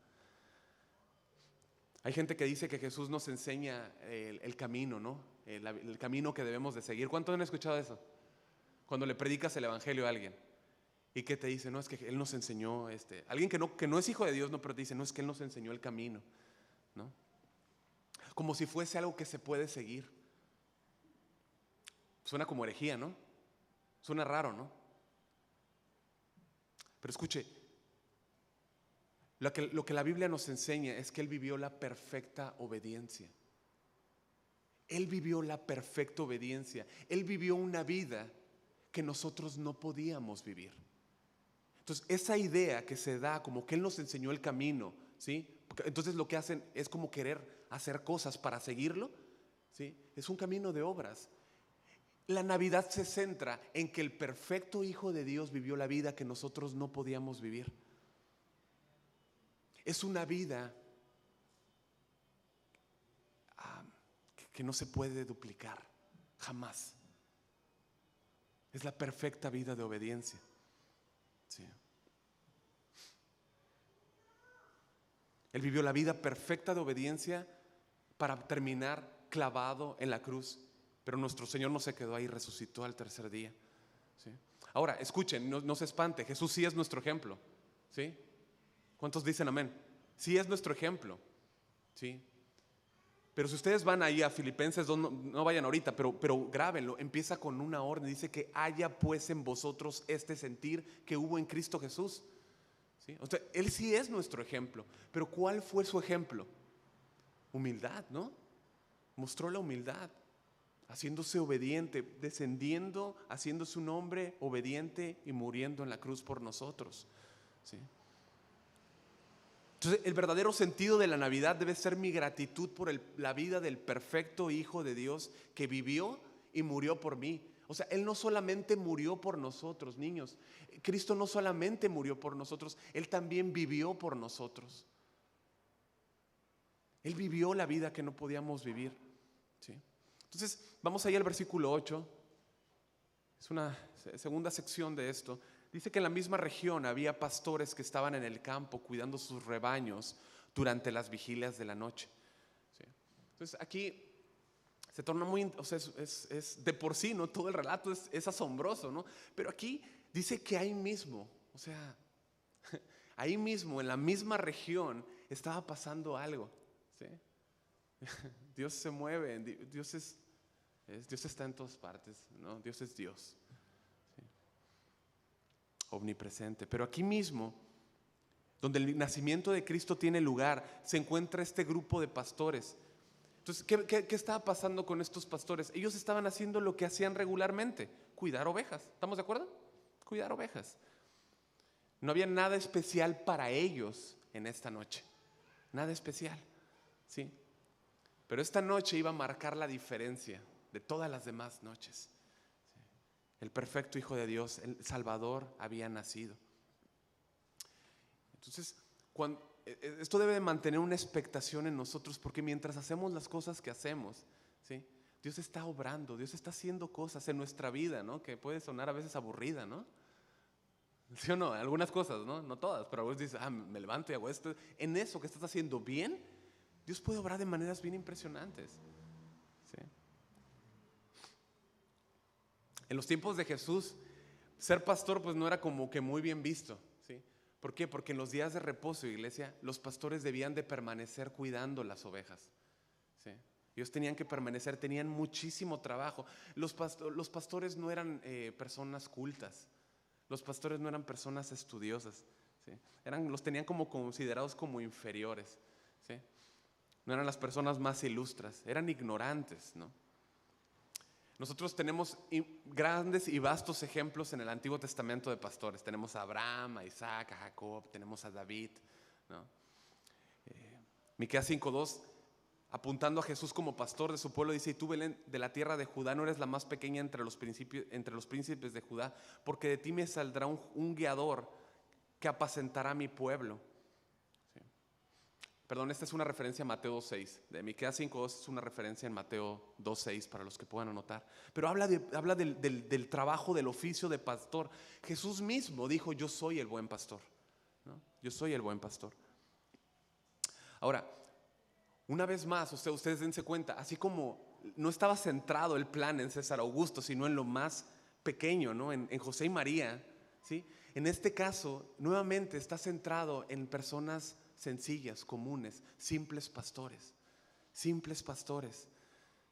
Hay gente que dice que Jesús nos enseña el camino, ¿no? El camino que debemos de seguir. ¿Cuántos han escuchado eso? Cuando le predicas el evangelio a alguien y que te dice, no, es que Él nos enseñó, alguien que no es hijo de Dios, no, pero te dice, no, es que Él nos enseñó el camino, ¿no? Como si fuese algo que se puede seguir. Suena como herejía, ¿no? Suena raro, ¿no? Pero escuche, lo que la Biblia nos enseña es que Él vivió la perfecta obediencia. Él vivió la perfecta obediencia. Él vivió una vida que nosotros no podíamos vivir. Entonces, esa idea que se da como que Él nos enseñó el camino, ¿sí? Entonces lo que hacen es como querer hacer cosas para seguirlo, ¿sí? Es un camino de obras. La Navidad se centra en que el perfecto Hijo de Dios vivió la vida que nosotros no podíamos vivir. Es una vida que no se puede duplicar, jamás. Es la perfecta vida de obediencia. Sí. Él vivió la vida perfecta de obediencia para terminar clavado en la cruz. Pero nuestro Señor no se quedó ahí, resucitó al tercer día. ¿Sí? Ahora, escuchen, no se espante, Jesús sí es nuestro ejemplo. ¿Sí? ¿Cuántos dicen amén? Sí es nuestro ejemplo. ¿Sí? Pero si ustedes van ahí a Filipenses 2, no vayan ahorita, pero grábenlo, empieza con una orden, dice que haya pues en vosotros este sentir que hubo en Cristo Jesús. ¿Sí? O sea, Él sí es nuestro ejemplo, pero ¿cuál fue su ejemplo? Humildad, ¿no? Mostró la humildad, haciéndose obediente, descendiendo, haciéndose un hombre obediente y muriendo en la cruz por nosotros. ¿Sí? Entonces, el verdadero sentido de la Navidad debe ser mi gratitud por la vida del perfecto Hijo de Dios que vivió y murió por mí. O sea, Él no solamente murió por nosotros, niños. Cristo no solamente murió por nosotros, Él también vivió por nosotros. Él vivió la vida que no podíamos vivir. ¿Sí? Entonces, vamos ahí al versículo 8. Es una segunda sección de esto. Dice que en la misma región había pastores que estaban en el campo cuidando sus rebaños durante las vigilias de la noche. ¿Sí? Entonces aquí se torna muy, o sea, es de por sí, ¿no? Todo el relato es asombroso, ¿no? Pero aquí dice que ahí mismo, o sea, ahí mismo, en la misma región, estaba pasando algo. ¿Sí? Dios se mueve, Dios está en todas partes, ¿no? Dios es Dios. Omnipresente. Pero aquí mismo, donde el nacimiento de Cristo tiene lugar, se encuentra este grupo de pastores. Entonces, ¿qué estaba pasando con estos pastores? Ellos estaban haciendo lo que hacían regularmente, cuidar ovejas. ¿Estamos de acuerdo? Cuidar ovejas. No había nada especial para ellos en esta noche. Nada especial. ¿Sí? Pero esta noche iba a marcar la diferencia de todas las demás noches. El perfecto Hijo de Dios, el Salvador, había nacido. Entonces, esto debe de mantener una expectación en nosotros, porque mientras hacemos las cosas que hacemos, ¿sí? Dios está obrando, Dios está haciendo cosas en nuestra vida, ¿no? Que puede sonar a veces aburrida, ¿no? ¿Sí o no? Algunas cosas, ¿no? No todas, pero a veces dices, me levanto y hago esto. En eso que estás haciendo bien, Dios puede obrar de maneras bien impresionantes. ¿Sí? En los tiempos de Jesús, ser pastor pues no era como que muy bien visto, ¿sí? ¿Por qué? Porque en los días de reposo, iglesia, los pastores debían de permanecer cuidando las ovejas, ¿sí? Ellos tenían que permanecer, tenían muchísimo trabajo. Los pastores no eran personas cultas, los pastores no eran personas estudiosas, ¿sí? Los tenían como considerados como inferiores, ¿sí? No eran las personas más ilustras, eran ignorantes, ¿no? Nosotros tenemos grandes y vastos ejemplos en el Antiguo Testamento de pastores. Tenemos a Abraham, a Isaac, a Jacob, tenemos a David, ¿no? Miqueas 5:2, apuntando a Jesús como pastor de su pueblo, dice: y tú, Belén, de la tierra de Judá, no eres la más pequeña entre los príncipes de Judá, porque de ti me saldrá un guiador que apacentará a mi pueblo. ¿Sí? Perdón, esta es una referencia a Mateo 2:6. De Miqueas 5:2 es una referencia en Mateo 2:6 para los que puedan anotar. Pero habla del trabajo, del oficio de pastor. Jesús mismo dijo: yo soy el buen pastor, ¿no? Yo soy el buen pastor. Ahora, una vez más, ustedes dense cuenta, así como no estaba centrado el plan en César Augusto, sino en lo más pequeño, ¿no? En José y María, ¿sí? En este caso, nuevamente está centrado en personas sencillas, comunes, simples pastores,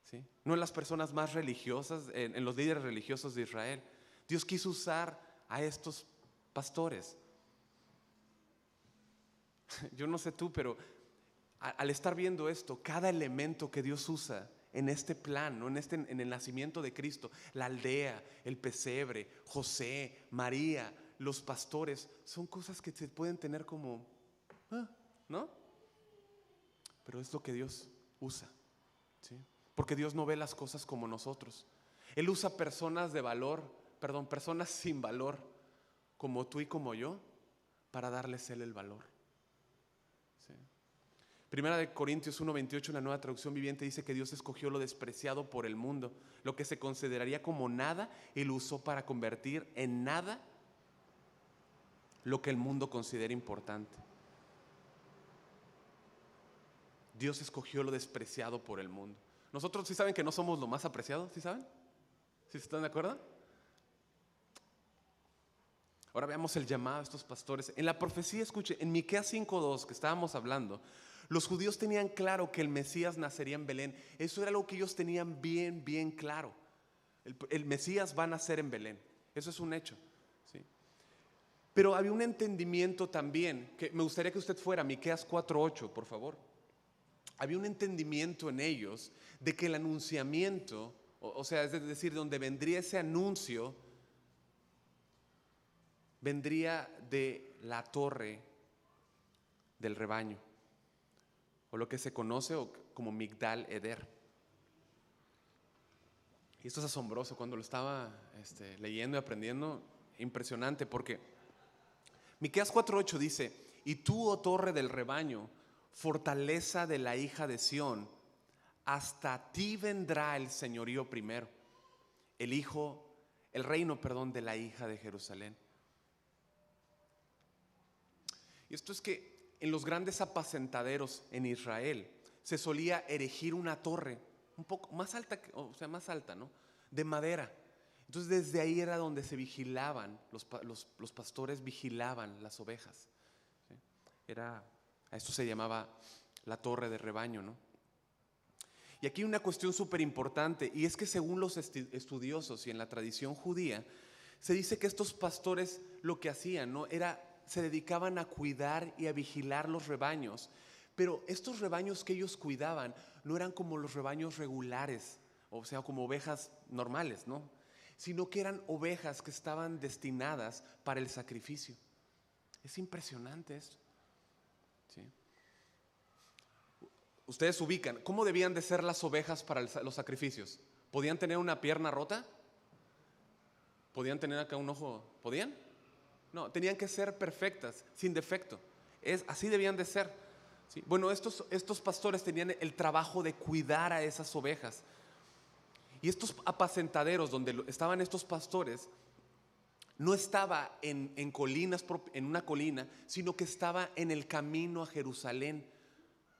¿sí? No en las personas más religiosas, en los líderes religiosos de Israel. Dios quiso usar a estos pastores. Yo no sé tú, pero al estar viendo esto, cada elemento que Dios usa en este plan, ¿no? En el nacimiento de Cristo, la aldea, el pesebre, José, María, los pastores, son cosas que se pueden tener como, ¿no? Pero es lo que Dios usa, ¿sí? Porque Dios no ve las cosas como nosotros. Él usa personas personas sin valor, como tú y como yo, para darles Él el valor. Primera de Corintios 1:28, en la Nueva Traducción Viviente, dice que Dios escogió lo despreciado por el mundo, lo que se consideraría como nada, y lo usó para convertir en nada lo que el mundo considera importante. Dios escogió lo despreciado por el mundo. Nosotros sí saben que no somos lo más apreciado, ¿sí saben? ¿Sí están de acuerdo? Ahora veamos el llamado a estos pastores. En la profecía, escuche, en Miqueas 5:2 que estábamos hablando, los judíos tenían claro que el Mesías nacería en Belén. Eso era algo que ellos tenían bien claro. El Mesías va a nacer en Belén. Eso es un hecho, ¿sí? Pero había un entendimiento también, que me gustaría que usted fuera a Miqueas 4:8, por favor. Había un entendimiento en ellos de que el anunciamiento, o sea, es decir, donde vendría ese anuncio, vendría de la torre del rebaño, o lo que se conoce como Migdal Eder. Y esto es asombroso. Cuando lo estaba leyendo y aprendiendo, impresionante, porque Miqueas 4:8 dice: y tú, oh torre del rebaño, fortaleza de la hija de Sión, hasta ti vendrá el señorío primero, el reino de la hija de Jerusalén. Y esto es que en los grandes apacentaderos en Israel se solía erigir una torre un poco más alta, más alta, ¿no? De madera. Entonces desde ahí era donde se vigilaban, los pastores vigilaban las ovejas, ¿sí? A esto se llamaba la torre de rebaño, ¿no? Y aquí hay una cuestión súper importante, y es que según los estudiosos y en la tradición judía, se dice que estos pastores lo que hacían, ¿no? Se dedicaban a cuidar y a vigilar los rebaños, pero estos rebaños que ellos cuidaban no eran como los rebaños regulares, o sea, como ovejas normales, ¿no? Sino que eran ovejas que estaban destinadas para el sacrificio. Es impresionante esto, ¿sí? Ustedes ubican, ¿cómo debían de ser las ovejas para los sacrificios? ¿Podían tener una pierna rota? ¿Podían tener acá un ojo? ¿Podían? No, tenían que ser perfectas, sin defecto. Así debían de ser, ¿sí? Bueno, estos pastores tenían el trabajo de cuidar a esas ovejas. Y estos apacentaderos donde estaban estos pastores, no estaba en colinas, en una colina, sino que estaba en el camino a Jerusalén,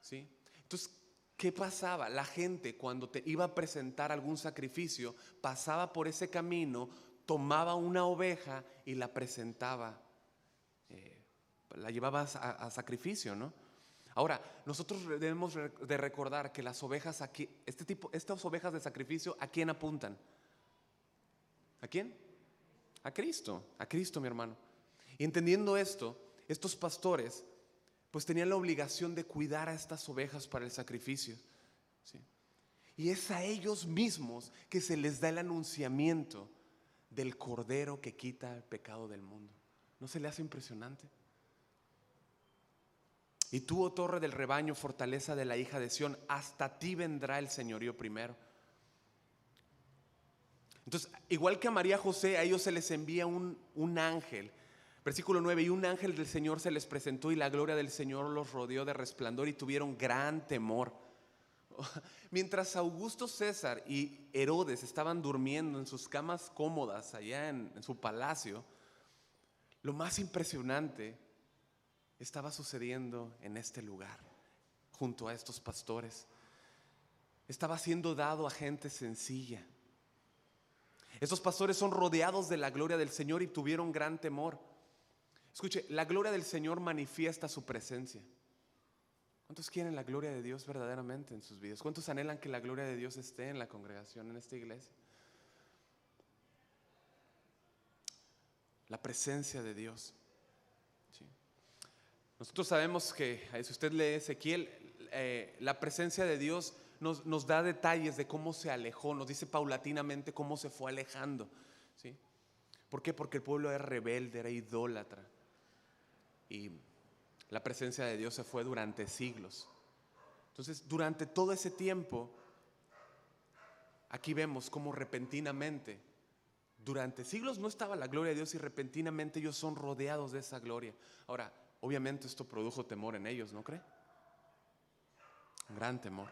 ¿sí? Entonces, ¿qué pasaba? La gente, cuando iba a presentar algún sacrificio, pasaba por ese camino, tomaba una oveja y la presentaba, la llevaba a sacrificio, ¿no? Ahora, nosotros debemos de recordar que las ovejas aquí, estas ovejas de sacrificio, ¿a quién apuntan? ¿A quién? A Cristo, mi hermano. Y entendiendo esto, estos pastores pues tenían la obligación de cuidar a estas ovejas para el sacrificio, ¿sí? Y es a ellos mismos que se les da el anunciamiento del Cordero que quita el pecado del mundo. ¿No se le hace impresionante? Y tú, oh torre del rebaño, fortaleza de la hija de Sión, hasta ti vendrá el señorío primero. Entonces, igual que a María y José, a ellos se les envía un ángel. Versículo 9, y un ángel del Señor se les presentó y la gloria del Señor los rodeó de resplandor y tuvieron gran temor. Mientras Augusto César y Herodes estaban durmiendo en sus camas cómodas allá en su palacio, lo más impresionante estaba sucediendo en este lugar, junto a estos pastores. Estaba siendo dado a gente sencilla. Estos pastores son rodeados de la gloria del Señor y tuvieron gran temor. Escuche, la gloria del Señor manifiesta su presencia. ¿Cuántos quieren la gloria de Dios verdaderamente en sus vidas? ¿Cuántos anhelan que la gloria de Dios esté en la congregación, en esta iglesia? La presencia de Dios. ¿Sí? Nosotros sabemos que, si usted lee Ezequiel, la presencia de Dios nos da detalles de cómo se alejó, nos dice paulatinamente cómo se fue alejando. ¿Sí? ¿Por qué? Porque el pueblo era rebelde, era idólatra. Y la presencia de Dios se fue durante siglos. Entonces, durante todo ese tiempo, aquí vemos cómo repentinamente, durante siglos no estaba la gloria de Dios y repentinamente ellos son rodeados de esa gloria. Ahora, obviamente esto produjo temor en ellos, ¿no cree? Un gran temor.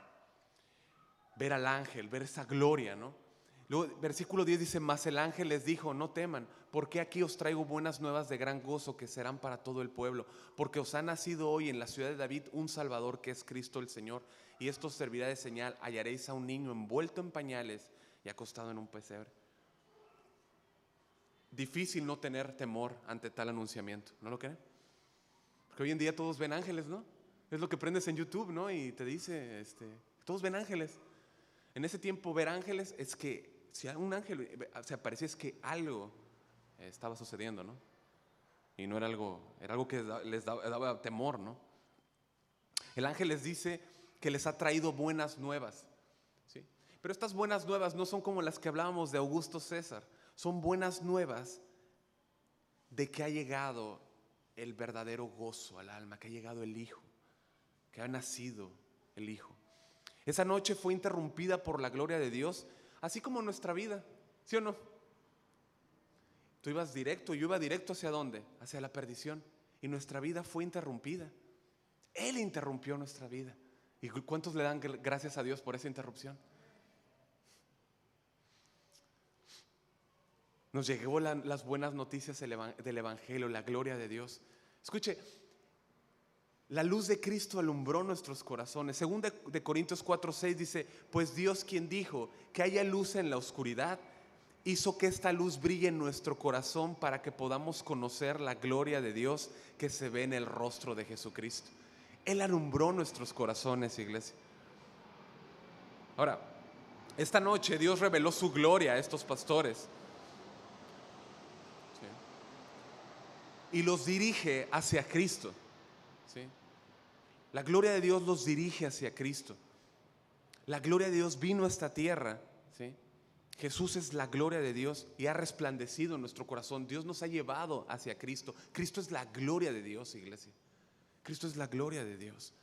Ver al ángel, ver esa gloria, ¿no? Luego, versículo 10 dice, mas el ángel les dijo, no teman, porque aquí os traigo buenas nuevas de gran gozo que serán para todo el pueblo, porque os ha nacido hoy en la ciudad de David un Salvador que es Cristo el Señor, y esto os servirá de señal, hallaréis a un niño envuelto en pañales y acostado en un pesebre. Difícil no tener temor ante tal anunciamiento, ¿no lo creen? Porque hoy en día todos ven ángeles, ¿no? Es lo que prendes en YouTube, ¿no? Y te dice, todos ven ángeles. En ese tiempo ver ángeles es que si un ángel se aparecía es que algo estaba sucediendo, ¿no? Y no era algo, era algo que les daba temor, ¿no? El ángel les dice que les ha traído buenas nuevas, ¿sí? Pero estas buenas nuevas no son como las que hablábamos de Augusto César, son buenas nuevas de que ha llegado el verdadero gozo al alma, que ha llegado el Hijo, que ha nacido el Hijo. Esa noche fue interrumpida por la gloria de Dios, así como nuestra vida, ¿sí o no? Tú ibas directo, yo iba directo ¿hacia dónde? Hacia la perdición. Y nuestra vida fue interrumpida. Él interrumpió nuestra vida. ¿Y cuántos le dan gracias a Dios por esa interrupción? Nos llegó las buenas noticias del Evangelio, la gloria de Dios. Escuche, la luz de Cristo alumbró nuestros corazones. Según de Corintios 4:6 dice, pues Dios, quien dijo que haya luz en la oscuridad, hizo que esta luz brille en nuestro corazón para que podamos conocer la gloria de Dios que se ve en el rostro de Jesucristo. Él alumbró nuestros corazones, iglesia. Ahora, esta noche Dios reveló su gloria a estos pastores, ¿sí? Y los dirige hacia Cristo, ¿sí? La gloria de Dios los dirige hacia Cristo. La gloria de Dios vino a esta tierra, ¿sí? Jesús es la gloria de Dios y ha resplandecido en nuestro corazón. Dios nos ha llevado hacia Cristo. Cristo es la gloria de Dios, iglesia. Cristo es la gloria de Dios.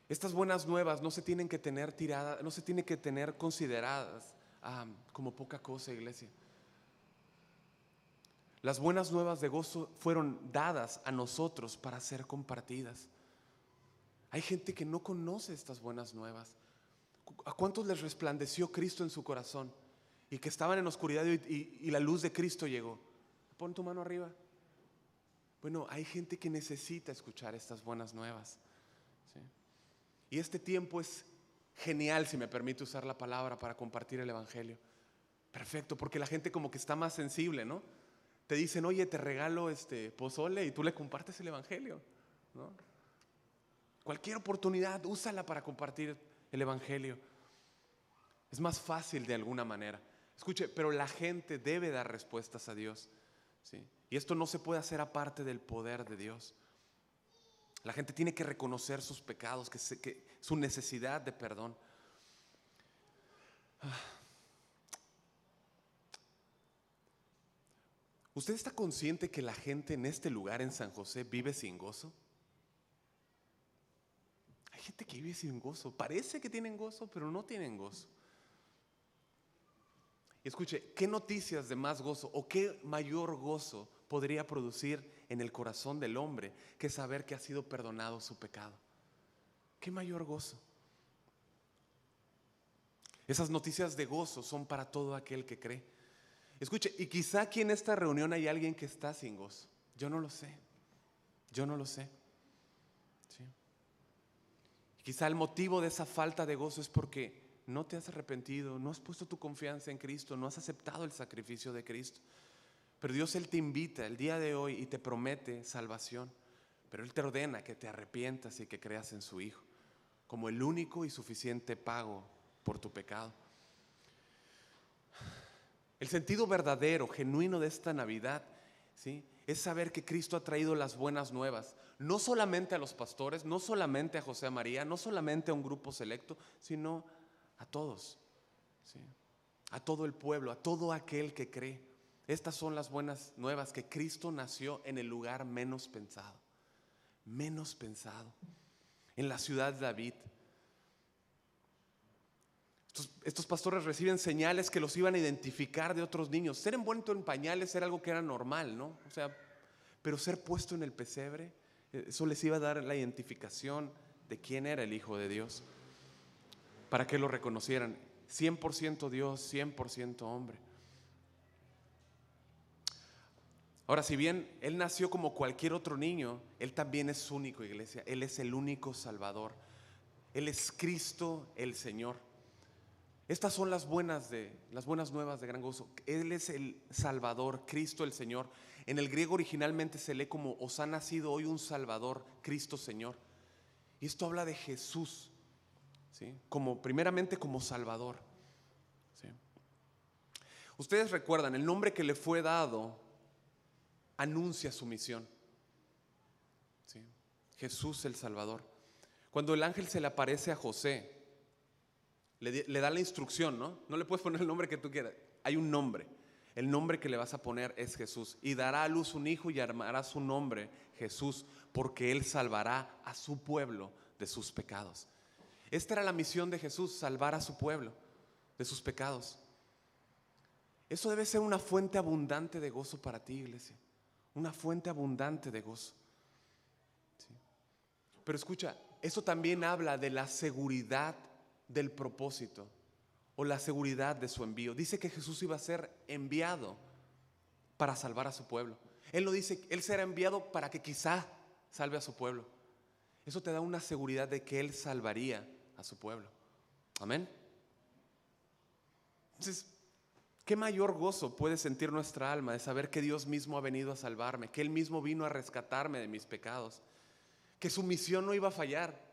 Estas buenas nuevas no se tienen que tener tiradas, no se tienen que tener consideradas como poca cosa, iglesia. Las buenas nuevas de gozo fueron dadas a nosotros para ser compartidas. Hay gente que no conoce estas buenas nuevas. ¿A cuántos les resplandeció Cristo en su corazón? Y que estaban en oscuridad y la luz de Cristo llegó. Pon tu mano arriba. Bueno, hay gente que necesita escuchar estas buenas nuevas, ¿sí? Y este tiempo es genial, si me permite usar la palabra, para compartir el Evangelio. Perfecto, porque la gente como que está más sensible, ¿no? Te dicen, oye, te regalo pozole, y tú le compartes el Evangelio, ¿no? Cualquier oportunidad, úsala para compartir el Evangelio. Es más fácil de alguna manera. Escuche, pero la gente debe dar respuestas a Dios, ¿sí? Y esto no se puede hacer aparte del poder de Dios. La gente tiene que reconocer sus pecados, que su necesidad de perdón. ¿Usted está consciente que la gente en este lugar en San José vive sin gozo? Hay gente que vive sin gozo. Parece que tienen gozo, pero no tienen gozo. Y escuche, ¿qué noticias de más gozo o qué mayor gozo podría producir en el corazón del hombre que saber que ha sido perdonado su pecado? ¿Qué mayor gozo? Esas noticias de gozo son para todo aquel que cree. Escuche, y quizá aquí en esta reunión hay alguien que está sin gozo. Yo no lo sé. Yo no lo sé. ¿Sí? Y quizá el motivo de esa falta de gozo es porque no te has arrepentido, no has puesto tu confianza en Cristo, no has aceptado el sacrificio de Cristo. Pero Dios, Él te invita el día de hoy y te promete salvación. Pero Él te ordena que te arrepientas y que creas en su Hijo como el único y suficiente pago por tu pecado. El sentido verdadero, genuino de esta Navidad, ¿sí?, es saber que Cristo ha traído las buenas nuevas, no solamente a los pastores, no solamente a José María, no solamente a un grupo selecto, sino a todos, ¿sí?, a todo el pueblo, a todo aquel que cree. Estas son las buenas nuevas, que Cristo nació en el lugar menos pensado, en la ciudad de David. Estos pastores reciben señales que los iban a identificar de otros niños. Ser envuelto en pañales era algo que era normal, ¿no? O sea, pero ser puesto en el pesebre, eso les iba a dar la identificación de quién era el Hijo de Dios, para que lo reconocieran. 100% Dios, 100% hombre. Ahora, si bien Él nació como cualquier otro niño, Él también es único, iglesia. Él es el único Salvador. Él es Cristo el Señor. Estas son las buenas nuevas de gran gozo. Él es el Salvador, Cristo el Señor. En el griego originalmente se lee como: os ha nacido hoy un Salvador, Cristo Señor. Y esto habla de Jesús, ¿sí?, primeramente como Salvador, ¿sí? Ustedes recuerdan, el nombre que le fue dado anuncia su misión, ¿sí? Jesús el Salvador. Cuando el ángel se le aparece a José, le da la instrucción, ¿no? No le puedes poner el nombre que tú quieras. Hay un nombre. El nombre que le vas a poner es Jesús. Y dará a luz un hijo y llamará su nombre Jesús, porque Él salvará a su pueblo de sus pecados. Esta era la misión de Jesús: salvar a su pueblo de sus pecados. Eso debe ser una fuente abundante de gozo para ti, iglesia. Una fuente abundante de gozo, ¿sí? Pero escucha, eso también habla de la seguridad del propósito o la seguridad de su envío. Dice que Jesús iba a ser enviado para salvar a su pueblo. Él no dice, Él será enviado para que quizá salve a su pueblo. Eso te da una seguridad de que Él salvaría a su pueblo. Amén. Entonces, ¿qué mayor gozo puede sentir nuestra alma de saber que Dios mismo ha venido a salvarme, que Él mismo vino a rescatarme de mis pecados, que su misión no iba a fallar?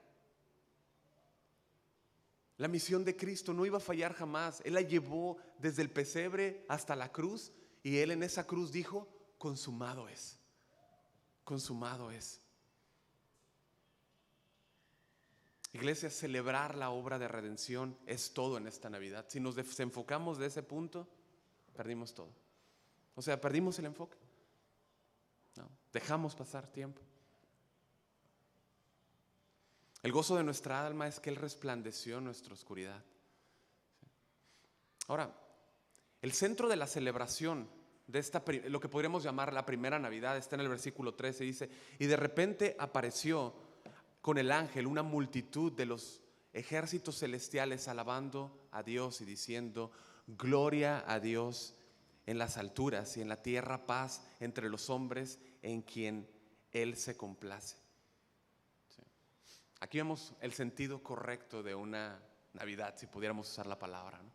La misión de Cristo no iba a fallar jamás. Él la llevó desde el pesebre hasta la cruz, y Él en esa cruz dijo: consumado es. Consumado es. Iglesia, celebrar la obra de redención es todo en esta Navidad. Si nos desenfocamos de ese punto, perdimos todo. O sea, perdimos el enfoque. No, dejamos pasar tiempo. El gozo de nuestra alma es que Él resplandeció en nuestra oscuridad. Ahora, el centro de la celebración de lo que podríamos llamar la primera Navidad está en el versículo 13. Dice: y de repente apareció con el ángel una multitud de los ejércitos celestiales, alabando a Dios y diciendo: gloria a Dios en las alturas, y en la tierra paz entre los hombres en quien Él se complace. Aquí vemos el sentido correcto de una Navidad, si pudiéramos usar la palabra, ¿no?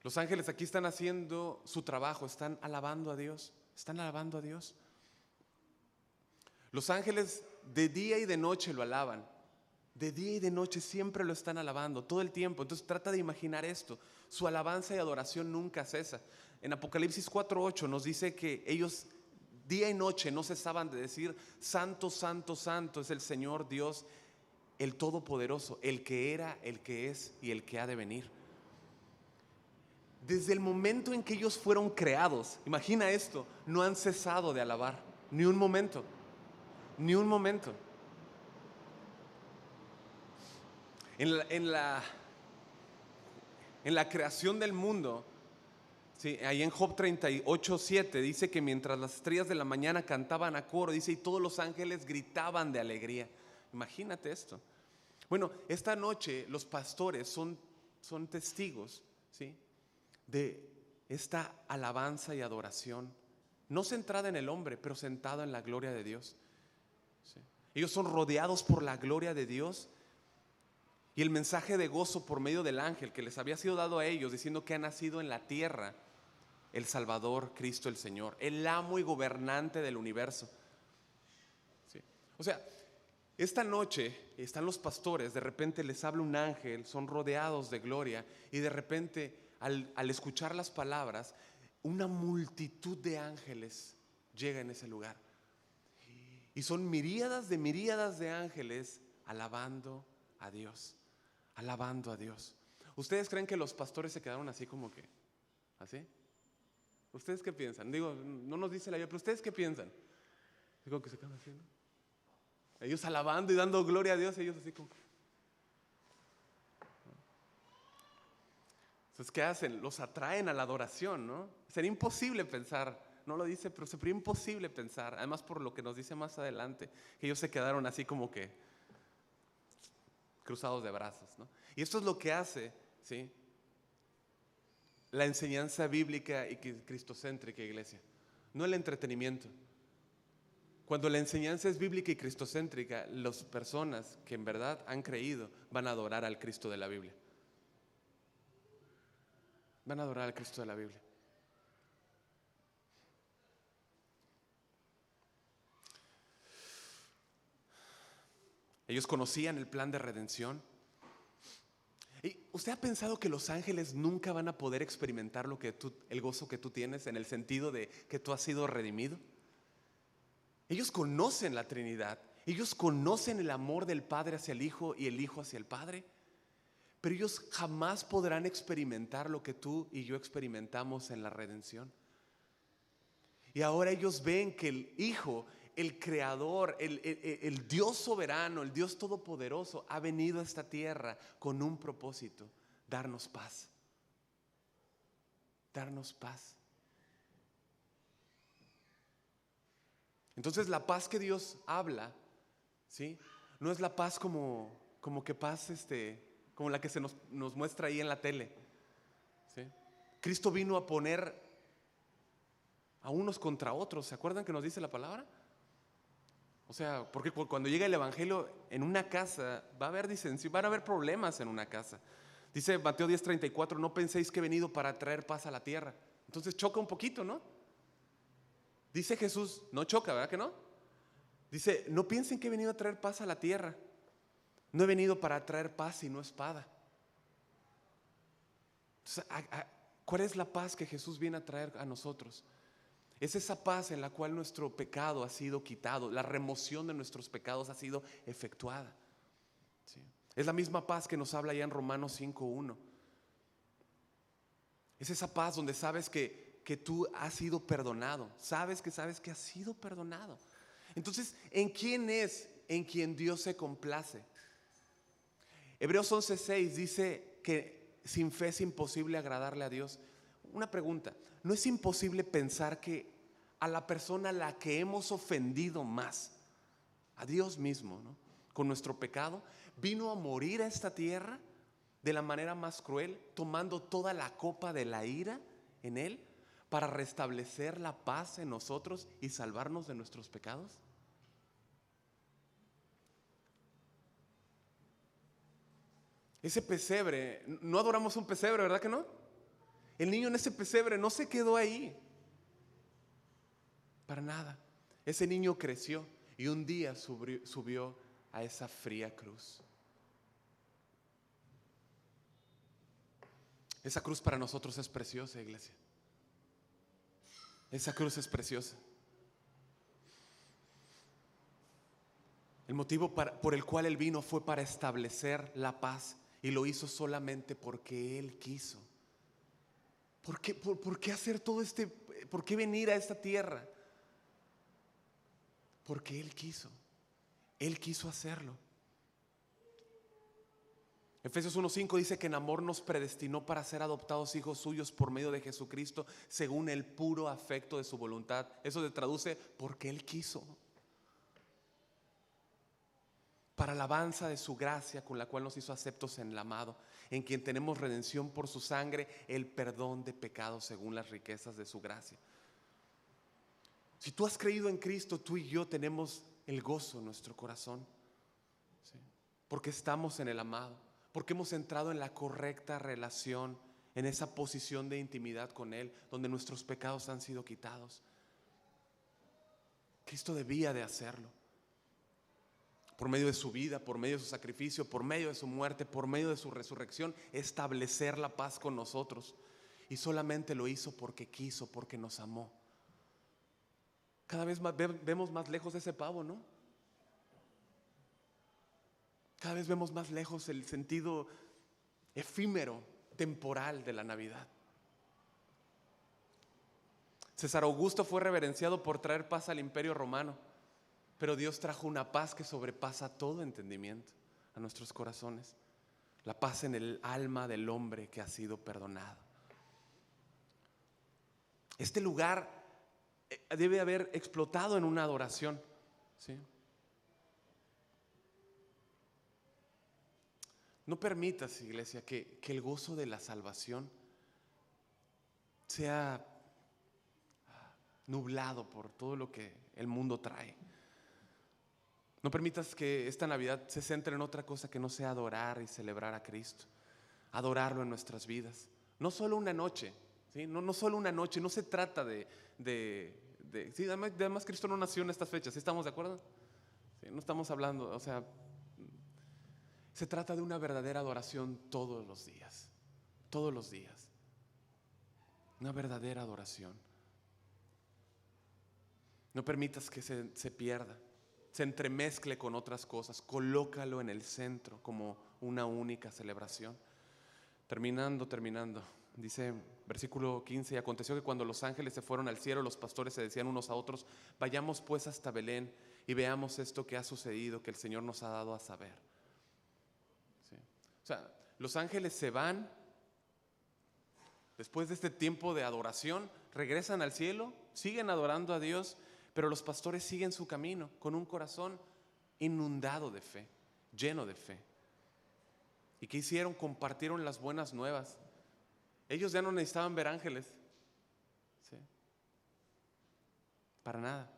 Los ángeles aquí están haciendo su trabajo, están alabando a Dios, están alabando a Dios. Los ángeles de día y de noche lo alaban, de día y de noche siempre lo están alabando, todo el tiempo. Entonces trata de imaginar esto: su alabanza y adoración nunca cesa. En Apocalipsis 4:8 nos dice que ellos día y noche no cesaban de decir: santo, santo, santo es el Señor Dios, el Todopoderoso, el que era, el que es y el que ha de venir. Desde el momento en que ellos fueron creados, imagina esto, no han cesado de alabar, ni un momento, ni un momento. En la creación del mundo, sí, ahí en Job 38:7 dice que mientras las estrellas de la mañana cantaban a coro, dice, y todos los ángeles gritaban de alegría. Imagínate esto. Bueno, esta noche los pastores son testigos, ¿sí?, de esta alabanza y adoración, no centrada en el hombre, pero sentada en la gloria de Dios, ¿sí? Ellos son rodeados por la gloria de Dios. Y el mensaje de gozo por medio del ángel que les había sido dado a ellos, diciendo que ha nacido en la tierra el Salvador, Cristo el Señor, el amo y gobernante del universo, ¿sí? O sea, esta noche están los pastores, de repente les habla un ángel, son rodeados de gloria, y de repente al escuchar las palabras, una multitud de ángeles llega en ese lugar. Y son miríadas de ángeles alabando a Dios. Alabando a Dios. ¿Ustedes creen que los pastores se quedaron así como que, así? ¿Ustedes qué piensan? Digo, no nos dice la Biblia, pero ¿ustedes qué piensan? Digo que se quedan así, ¿no? Ellos alabando y dando gloria a Dios, ellos así como. Entonces, ¿qué hacen? Los atraen a la adoración, ¿no? Sería imposible pensar, no lo dice, pero sería imposible pensar, además por lo que nos dice más adelante, que ellos se quedaron así como que cruzados de brazos, ¿no? Y esto es lo que hace, ¿sí?, la enseñanza bíblica y cristocéntrica, iglesia, no el entretenimiento. Cuando la enseñanza es bíblica y cristocéntrica, las personas que en verdad han creído van a adorar al Cristo de la Biblia. Van a adorar al Cristo de la Biblia. Ellos conocían el plan de redención. ¿Y usted ha pensado que los ángeles nunca van a poder experimentar el gozo que tú tienes, en el sentido de que tú has sido redimido? Ellos conocen la Trinidad, ellos conocen el amor del Padre hacia el Hijo y el Hijo hacia el Padre, pero ellos jamás podrán experimentar lo que tú y yo experimentamos en la redención. Y ahora ellos ven que el Hijo, el Creador, el Dios soberano, el Dios todopoderoso, ha venido a esta tierra con un propósito: darnos paz. Darnos paz. Entonces la paz que Dios habla, ¿sí?, no es la paz como que paz como la que se nos muestra ahí en la tele, ¿sí? Cristo vino a poner a unos contra otros. ¿Se acuerdan que nos dice la palabra? O sea, porque cuando llega el evangelio en una casa va a haber disensión, van a haber problemas en una casa. Dice Mateo 10:34, no penséis que he venido para traer paz a la tierra. Entonces choca un poquito, ¿no? Dice Jesús, no choca, ¿verdad que no? Dice, no piensen que he venido a traer paz a la tierra. No he venido para traer paz sino espada. Entonces, ¿cuál es la paz que Jesús viene a traer a nosotros? Es esa paz en la cual nuestro pecado ha sido quitado, la remoción de nuestros pecados ha sido efectuada, ¿sí? Es la misma paz que nos habla ya en Romanos 5:1. Es esa paz donde sabes que tú has sido perdonado, sabes que has sido perdonado. Entonces, ¿en quién es en quien Dios se complace? Hebreos 11:6 dice que sin fe es imposible agradarle a Dios. Una pregunta, ¿no es imposible pensar que a la persona a la que hemos ofendido más, a Dios mismo, ¿no?, con nuestro pecado, vino a morir a esta tierra de la manera más cruel, tomando toda la copa de la ira en Él para restablecer la paz en nosotros y salvarnos de nuestros pecados? Ese pesebre, no adoramos un pesebre, ¿verdad que no? El niño en ese pesebre no se quedó ahí para nada. Ese niño creció y un día subió a esa fría cruz. Esa cruz para nosotros es preciosa, iglesia. Esa cruz es preciosa. El motivo por el cual Él vino fue para establecer la paz, y lo hizo solamente porque Él quiso. por qué hacer todo por qué venir a esta tierra? Porque Él quiso hacerlo. Efesios 1:5 dice que en amor nos predestinó para ser adoptados hijos suyos por medio de Jesucristo, según el puro afecto de su voluntad. Eso se traduce porque Él quiso. Para alabanza de su gracia, con la cual nos hizo aceptos en el amado, en quien tenemos redención por su sangre, el perdón de pecados según las riquezas de su gracia. Si tú has creído en Cristo, tú y yo tenemos el gozo en nuestro corazón, ¿sí? Porque estamos en el amado, porque hemos entrado en la correcta relación, en esa posición de intimidad con Él, donde nuestros pecados han sido quitados. Cristo debía de hacerlo. Por medio de su vida, por medio de su sacrificio, por medio de su muerte, por medio de su resurrección, establecer la paz con nosotros. Y solamente lo hizo porque quiso, porque nos amó. Cada vez más vemos más lejos ese pavo, ¿no? Cada vez vemos más lejos el sentido efímero, temporal de la Navidad. César Augusto fue reverenciado por traer paz al Imperio Romano, pero Dios trajo una paz que sobrepasa todo entendimiento a nuestros corazones. La paz en el alma del hombre que ha sido perdonado. Este lugar debe haber explotado en una adoración, ¿sí? No permitas, iglesia, que el gozo de la salvación sea nublado por todo lo que el mundo trae. No permitas que esta Navidad se centre en otra cosa que no sea adorar y celebrar a Cristo, adorarlo en nuestras vidas. No solo una noche, ¿sí? No solo una noche, no se trata sí, además Cristo no nació en estas fechas, ¿sí estamos de acuerdo? Sí, no estamos hablando, o sea, se trata de una verdadera adoración todos los días, una verdadera adoración. No permitas que se pierda, se entremezcle con otras cosas. Colócalo en el centro como una única celebración. Terminando, dice versículo 15: y aconteció que cuando los ángeles se fueron al cielo, los pastores se decían unos a otros: vayamos pues hasta Belén y veamos esto que ha sucedido, que el Señor nos ha dado a saber. ¿Sí? O sea, los ángeles se van después de este tiempo de adoración, regresan al cielo, siguen adorando a Dios, pero los pastores siguen su camino con un corazón inundado de fe, lleno de fe. ¿Y qué hicieron? Compartieron las buenas nuevas. Ellos ya no necesitaban ver ángeles, ¿sí? Para nada.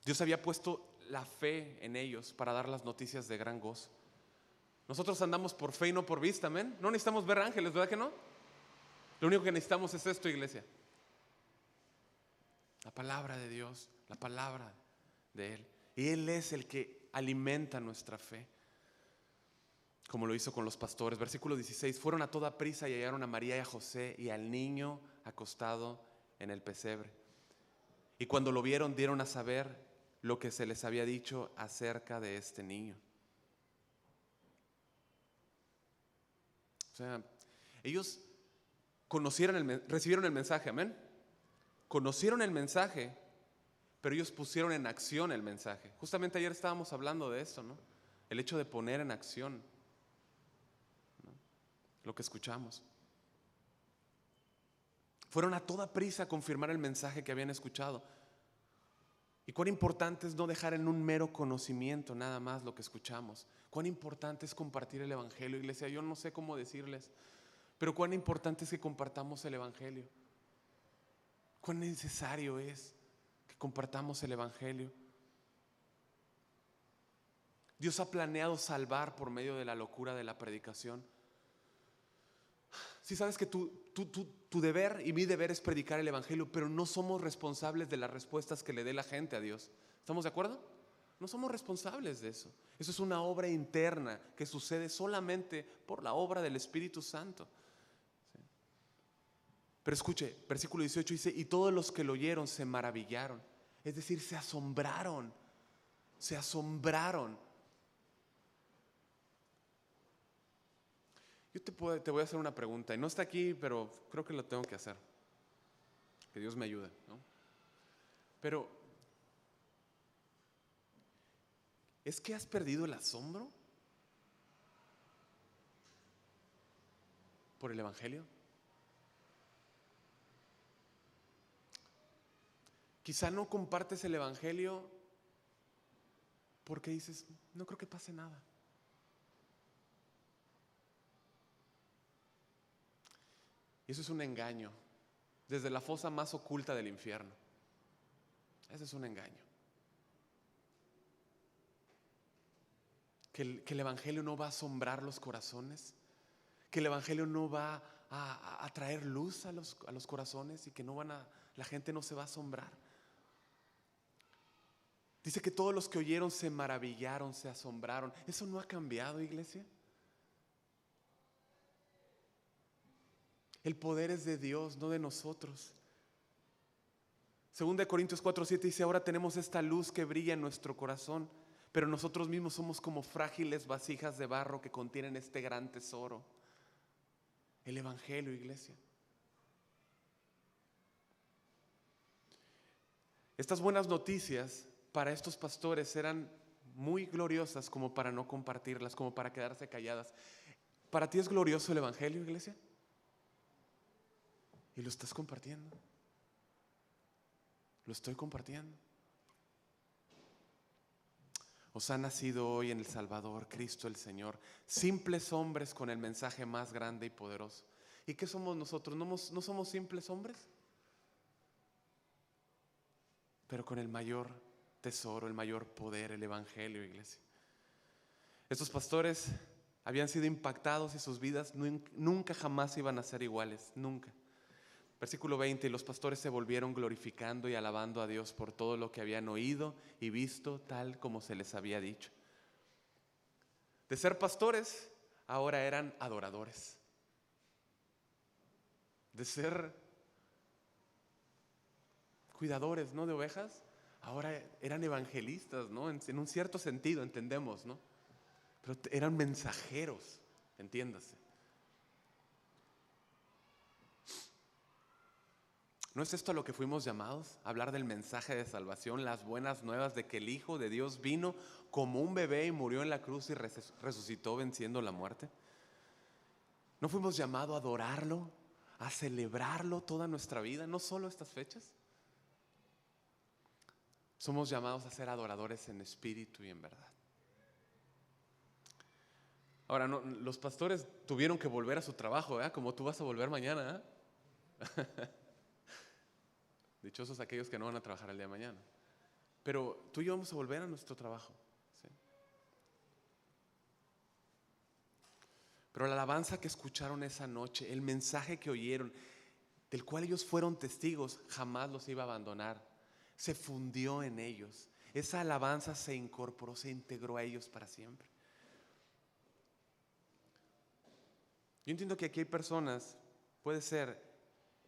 Dios había puesto la fe en ellos para dar las noticias de gran gozo. Nosotros andamos por fe y no por vista, amén. No necesitamos ver ángeles, ¿verdad que no? Lo único que necesitamos es esto, iglesia: la palabra de Dios, la palabra de Él. Y Él es el que alimenta nuestra fe, como lo hizo con los pastores. Versículo 16: fueron a toda prisa y hallaron a María y a José y al niño acostado en el pesebre. Y cuando lo vieron, dieron a saber lo que se les había dicho acerca de este niño. O sea, ellos recibieron el mensaje, amén. Conocieron el mensaje, pero ellos pusieron en acción el mensaje. Justamente ayer estábamos hablando de eso, ¿no? El hecho de poner en acción, ¿no?, lo que escuchamos. Fueron a toda prisa a confirmar el mensaje que habían escuchado. Y cuán importante es no dejar en un mero conocimiento nada más lo que escuchamos. Cuán importante es compartir el evangelio, iglesia. Yo no sé cómo decirles, pero cuán importante es que compartamos el evangelio. Cuán necesario es que compartamos el evangelio. Dios ha planeado salvar por medio de la locura de la predicación. Si sabes que tu deber y mi deber es predicar el evangelio, pero no somos responsables de las respuestas que le dé la gente a Dios. ¿Estamos de acuerdo? No somos responsables de eso. Eso es una obra interna que sucede solamente por la obra del Espíritu Santo. ¿Sí? Pero escuche, versículo 18 dice: y todos los que lo oyeron se maravillaron. Es decir, se asombraron. Yo te voy a hacer una pregunta, y no está aquí, pero creo que lo tengo que hacer. Que Dios me ayude, ¿no? Pero, ¿es que has perdido el asombro por el Evangelio? Quizá no compartes el Evangelio porque dices, no creo que pase nada. Y eso es un engaño, desde la fosa más oculta del infierno. Ese es un engaño. Que el Evangelio no va a asombrar los corazones, que el Evangelio no va a traer luz a los corazones y que la gente no se va a asombrar. Dice que todos los que oyeron se maravillaron, se asombraron. ¿Eso no ha cambiado, iglesia? El poder es de Dios, no de nosotros. Segunda de Corintios 4:7 dice, ahora tenemos esta luz que brilla en nuestro corazón, pero nosotros mismos somos como frágiles vasijas de barro que contienen este gran tesoro. El Evangelio, iglesia. Estas buenas noticias para estos pastores eran muy gloriosas como para no compartirlas, como para quedarse calladas. ¿Para ti es glorioso el Evangelio, iglesia? ¿Y lo estás compartiendo? ¿Lo estoy compartiendo? Os ha nacido hoy en el Salvador, Cristo el Señor, simples hombres con el mensaje más grande y poderoso. ¿Y qué somos nosotros? ¿No somos simples hombres? Pero con el mayor tesoro, el mayor poder, el Evangelio, iglesia. Estos pastores habían sido impactados y sus vidas nunca jamás iban a ser iguales, nunca. Versículo 20, y los pastores se volvieron glorificando y alabando a Dios por todo lo que habían oído y visto, tal como se les había dicho. De ser pastores, ahora eran adoradores. De ser cuidadores, ¿no?, de ovejas, ahora eran evangelistas, ¿no? En un cierto sentido, entendemos, ¿no? Pero eran mensajeros, entiéndase. ¿No es esto a lo que fuimos llamados? Hablar del mensaje de salvación, las buenas nuevas de que el Hijo de Dios vino como un bebé y murió en la cruz y resucitó venciendo la muerte. ¿No fuimos llamados a adorarlo, a celebrarlo toda nuestra vida, no solo estas fechas? Somos llamados a ser adoradores en espíritu y en verdad. Ahora, no, los pastores tuvieron que volver a su trabajo, ¿verdad? Como tú vas a volver mañana, ¿eh? Dichosos aquellos que no van a trabajar el día de mañana. Pero tú y yo vamos a volver a nuestro trabajo, ¿sí? Pero la alabanza que escucharon esa noche, el mensaje que oyeron, del cual ellos fueron testigos, jamás los iba a abandonar. Se fundió en ellos. Esa alabanza se incorporó, se integró a ellos para siempre. Yo entiendo que aquí hay personas, puede ser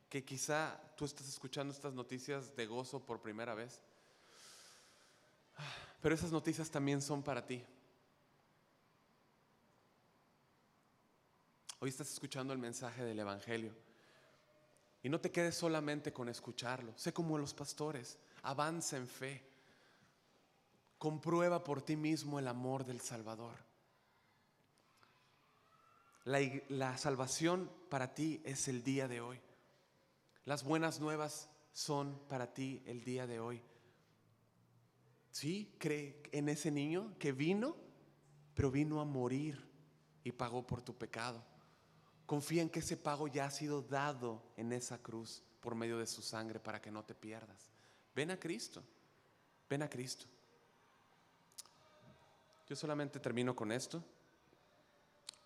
que quizá tú estás escuchando estas noticias de gozo por primera vez, pero esas noticias también son para ti. Hoy estás escuchando el mensaje del Evangelio y no te quedes solamente con escucharlo. Sé como los pastores, avanza en fe, comprueba por ti mismo el amor del Salvador. La salvación para ti es el día de hoy. Las buenas nuevas son para ti el día de hoy. Sí, cree en ese niño que vino, pero vino a morir y pagó por tu pecado. Confía en que ese pago ya ha sido dado en esa cruz por medio de su sangre para que no te pierdas. Ven a Cristo, ven a Cristo. Yo solamente termino con esto.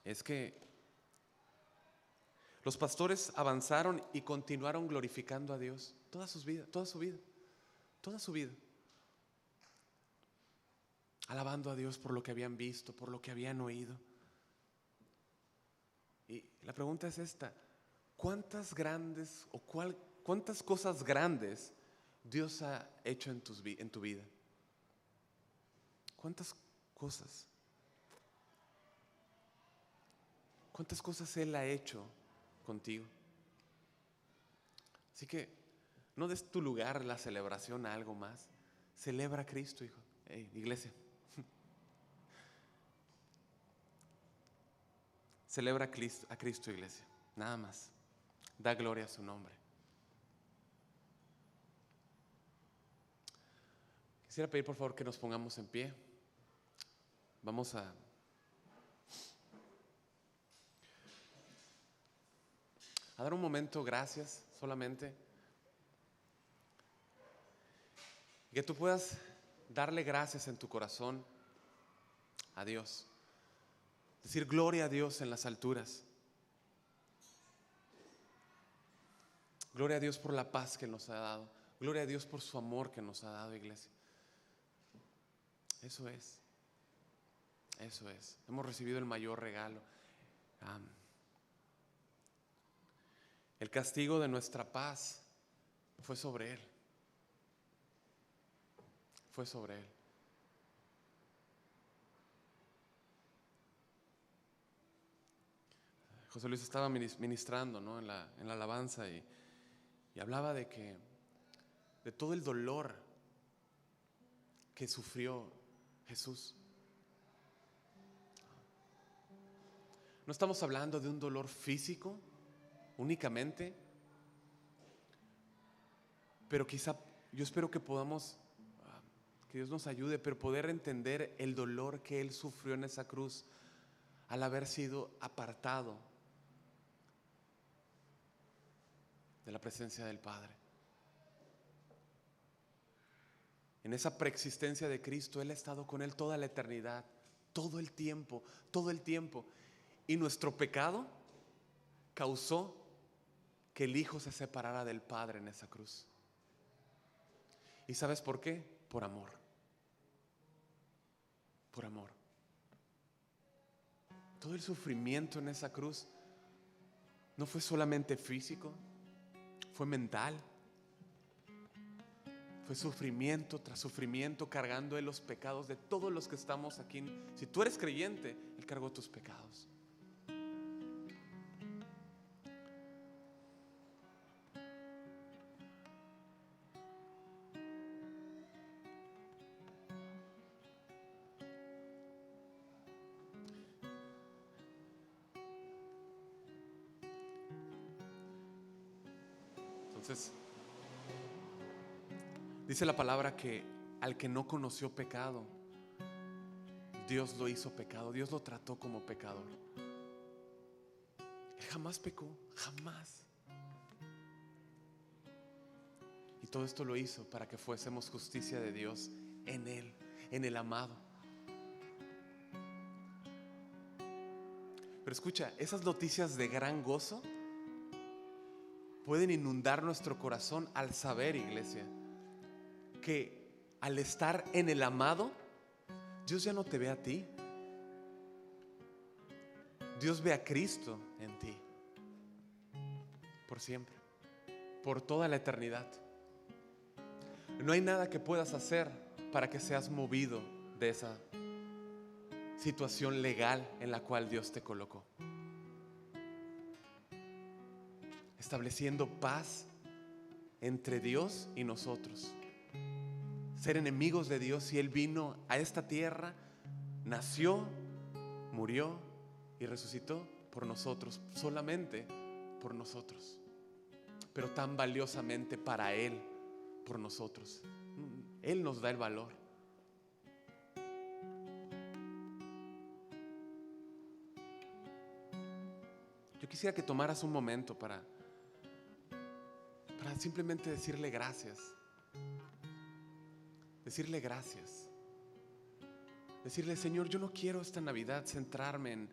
Es que los pastores avanzaron y continuaron glorificando a Dios toda su vida, alabando a Dios por lo que habían visto, por lo que habían oído. Y la pregunta es esta: ¿cuántas cosas grandes Dios ha hecho en tu vida? ¿Cuántas cosas? ¿Cuántas cosas Él ha hecho contigo? Así que no des tu lugar, la celebración, a algo más. Celebra a Cristo, hijo. Hey, iglesia. Celebra a Cristo, iglesia. Nada más. Da gloria a su nombre. Quisiera pedir por favor que nos pongamos en pie. Vamos a dar un momento, gracias solamente. Que tú puedas darle gracias en tu corazón a Dios. Decir gloria a Dios en las alturas. Gloria a Dios por la paz que nos ha dado. Gloria a Dios por su amor que nos ha dado, iglesia. Eso es. Eso es. Hemos recibido el mayor regalo. El castigo de nuestra paz fue sobre Él. Fue sobre Él. José Luis estaba ministrando, ¿no?, en la alabanza y hablaba de todo el dolor que sufrió Jesús. No estamos hablando de un dolor físico únicamente, pero quizá yo espero que podamos, que Dios nos ayude, pero poder entender el dolor que Él sufrió en esa cruz al haber sido apartado de la presencia del Padre. En esa preexistencia de Cristo, Él ha estado con Él toda la eternidad, todo el tiempo, todo el tiempo. Y nuestro pecado causó que el Hijo se separara del Padre en esa cruz. ¿Y sabes por qué? Por amor. Por amor. Todo el sufrimiento en esa cruz no fue solamente físico, fue mental. Fue sufrimiento tras sufrimiento, cargando Él los pecados de todos los que estamos aquí. Si tú eres creyente, Él cargó tus pecados. Entonces, dice la palabra que al que no conoció pecado, Dios lo hizo pecado. Dios lo trató como pecador. Él jamás pecó, jamás. Y todo esto lo hizo para que fuésemos justicia de Dios en Él, en el amado. Pero escucha, esas noticias de gran gozo pueden inundar nuestro corazón al saber, iglesia, que al estar en el amado, Dios ya no te ve a ti. Dios ve a Cristo en ti. Por siempre. Por toda la eternidad. No hay nada que puedas hacer para que seas movido de esa situación legal en la cual Dios te colocó. Estableciendo paz entre Dios y nosotros. Ser enemigos de Dios, y Él vino a esta tierra, nació, murió y resucitó por nosotros, solamente por nosotros, pero tan valiosamente para Él, por nosotros. Él nos da el valor. Yo quisiera que tomaras un momento para simplemente decirle gracias. Decirle gracias. Decirle: Señor, yo no quiero esta Navidad centrarme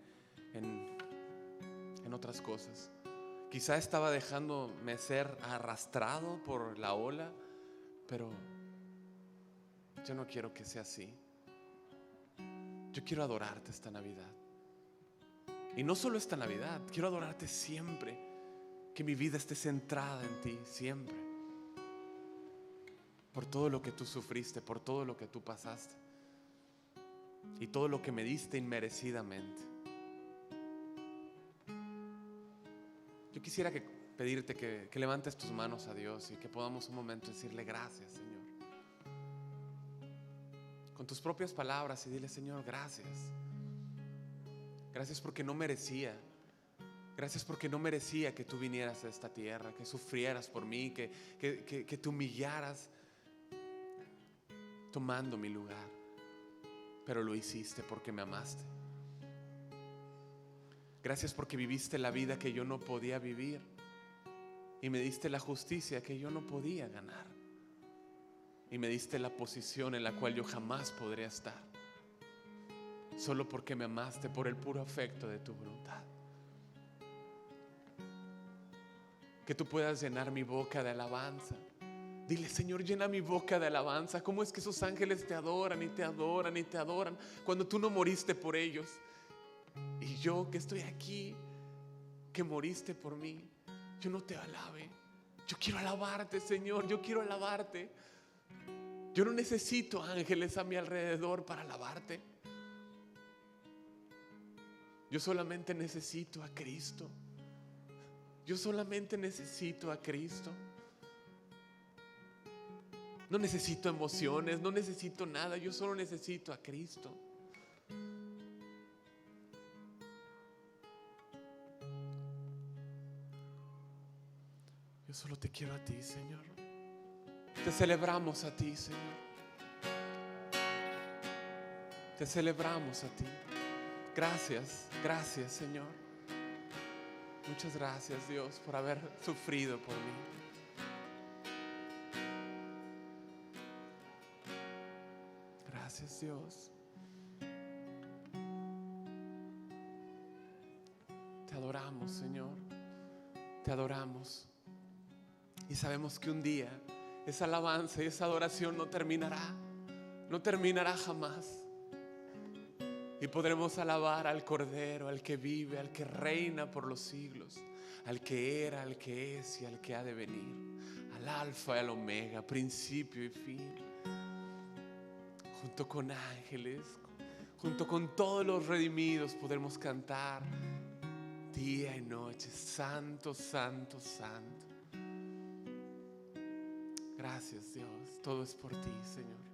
en otras cosas. Quizá estaba dejándome ser arrastrado por la ola, pero yo no quiero que sea así. Yo quiero adorarte esta Navidad. Y no solo esta Navidad, quiero adorarte siempre. Que mi vida esté centrada en ti siempre. Por todo lo que tú sufriste, por todo lo que tú pasaste y todo lo que me diste inmerecidamente. Yo quisiera pedirte que levantes tus manos a Dios y que podamos un momento decirle gracias, Señor. Con tus propias palabras y dile: Señor, gracias. Gracias porque no merecía. Gracias porque no merecía que tú vinieras a esta tierra, que sufrieras por mí, que te humillaras tomando mi lugar. Pero lo hiciste porque me amaste. Gracias porque viviste la vida que yo no podía vivir y me diste la justicia que yo no podía ganar y me diste la posición en la cual yo jamás podría estar, solo porque me amaste por el puro afecto de tu voluntad. Que tú puedas llenar mi boca de alabanza. Dile: Señor, llena mi boca de alabanza. ¿Cómo es que esos ángeles te adoran y te adoran y te adoran cuando tú no moriste por ellos? Y yo que estoy aquí, que moriste por mí, yo no te alabe. Yo quiero alabarte, Señor, yo quiero alabarte. Yo no necesito ángeles a mi alrededor para alabarte. Yo solamente necesito a Cristo. Yo solamente necesito a Cristo. No necesito emociones, no necesito nada. Yo solo necesito a Cristo. Yo solo te quiero a ti, Señor. Te celebramos a ti, Señor. Te celebramos a ti. Gracias, gracias, Señor. Muchas gracias, Dios, por haber sufrido por mí. Gracias, Dios. Te adoramos, Señor. Te adoramos. Y sabemos que un día esa alabanza y esa adoración no terminará. No terminará jamás. Y podremos alabar al Cordero, al que vive, al que reina por los siglos, al que era, al que es y al que ha de venir, al Alfa y al Omega, principio y fin. Junto con ángeles, junto con todos los redimidos, podremos cantar día y noche: santo, santo, santo. Gracias, Dios, todo es por ti, Señor.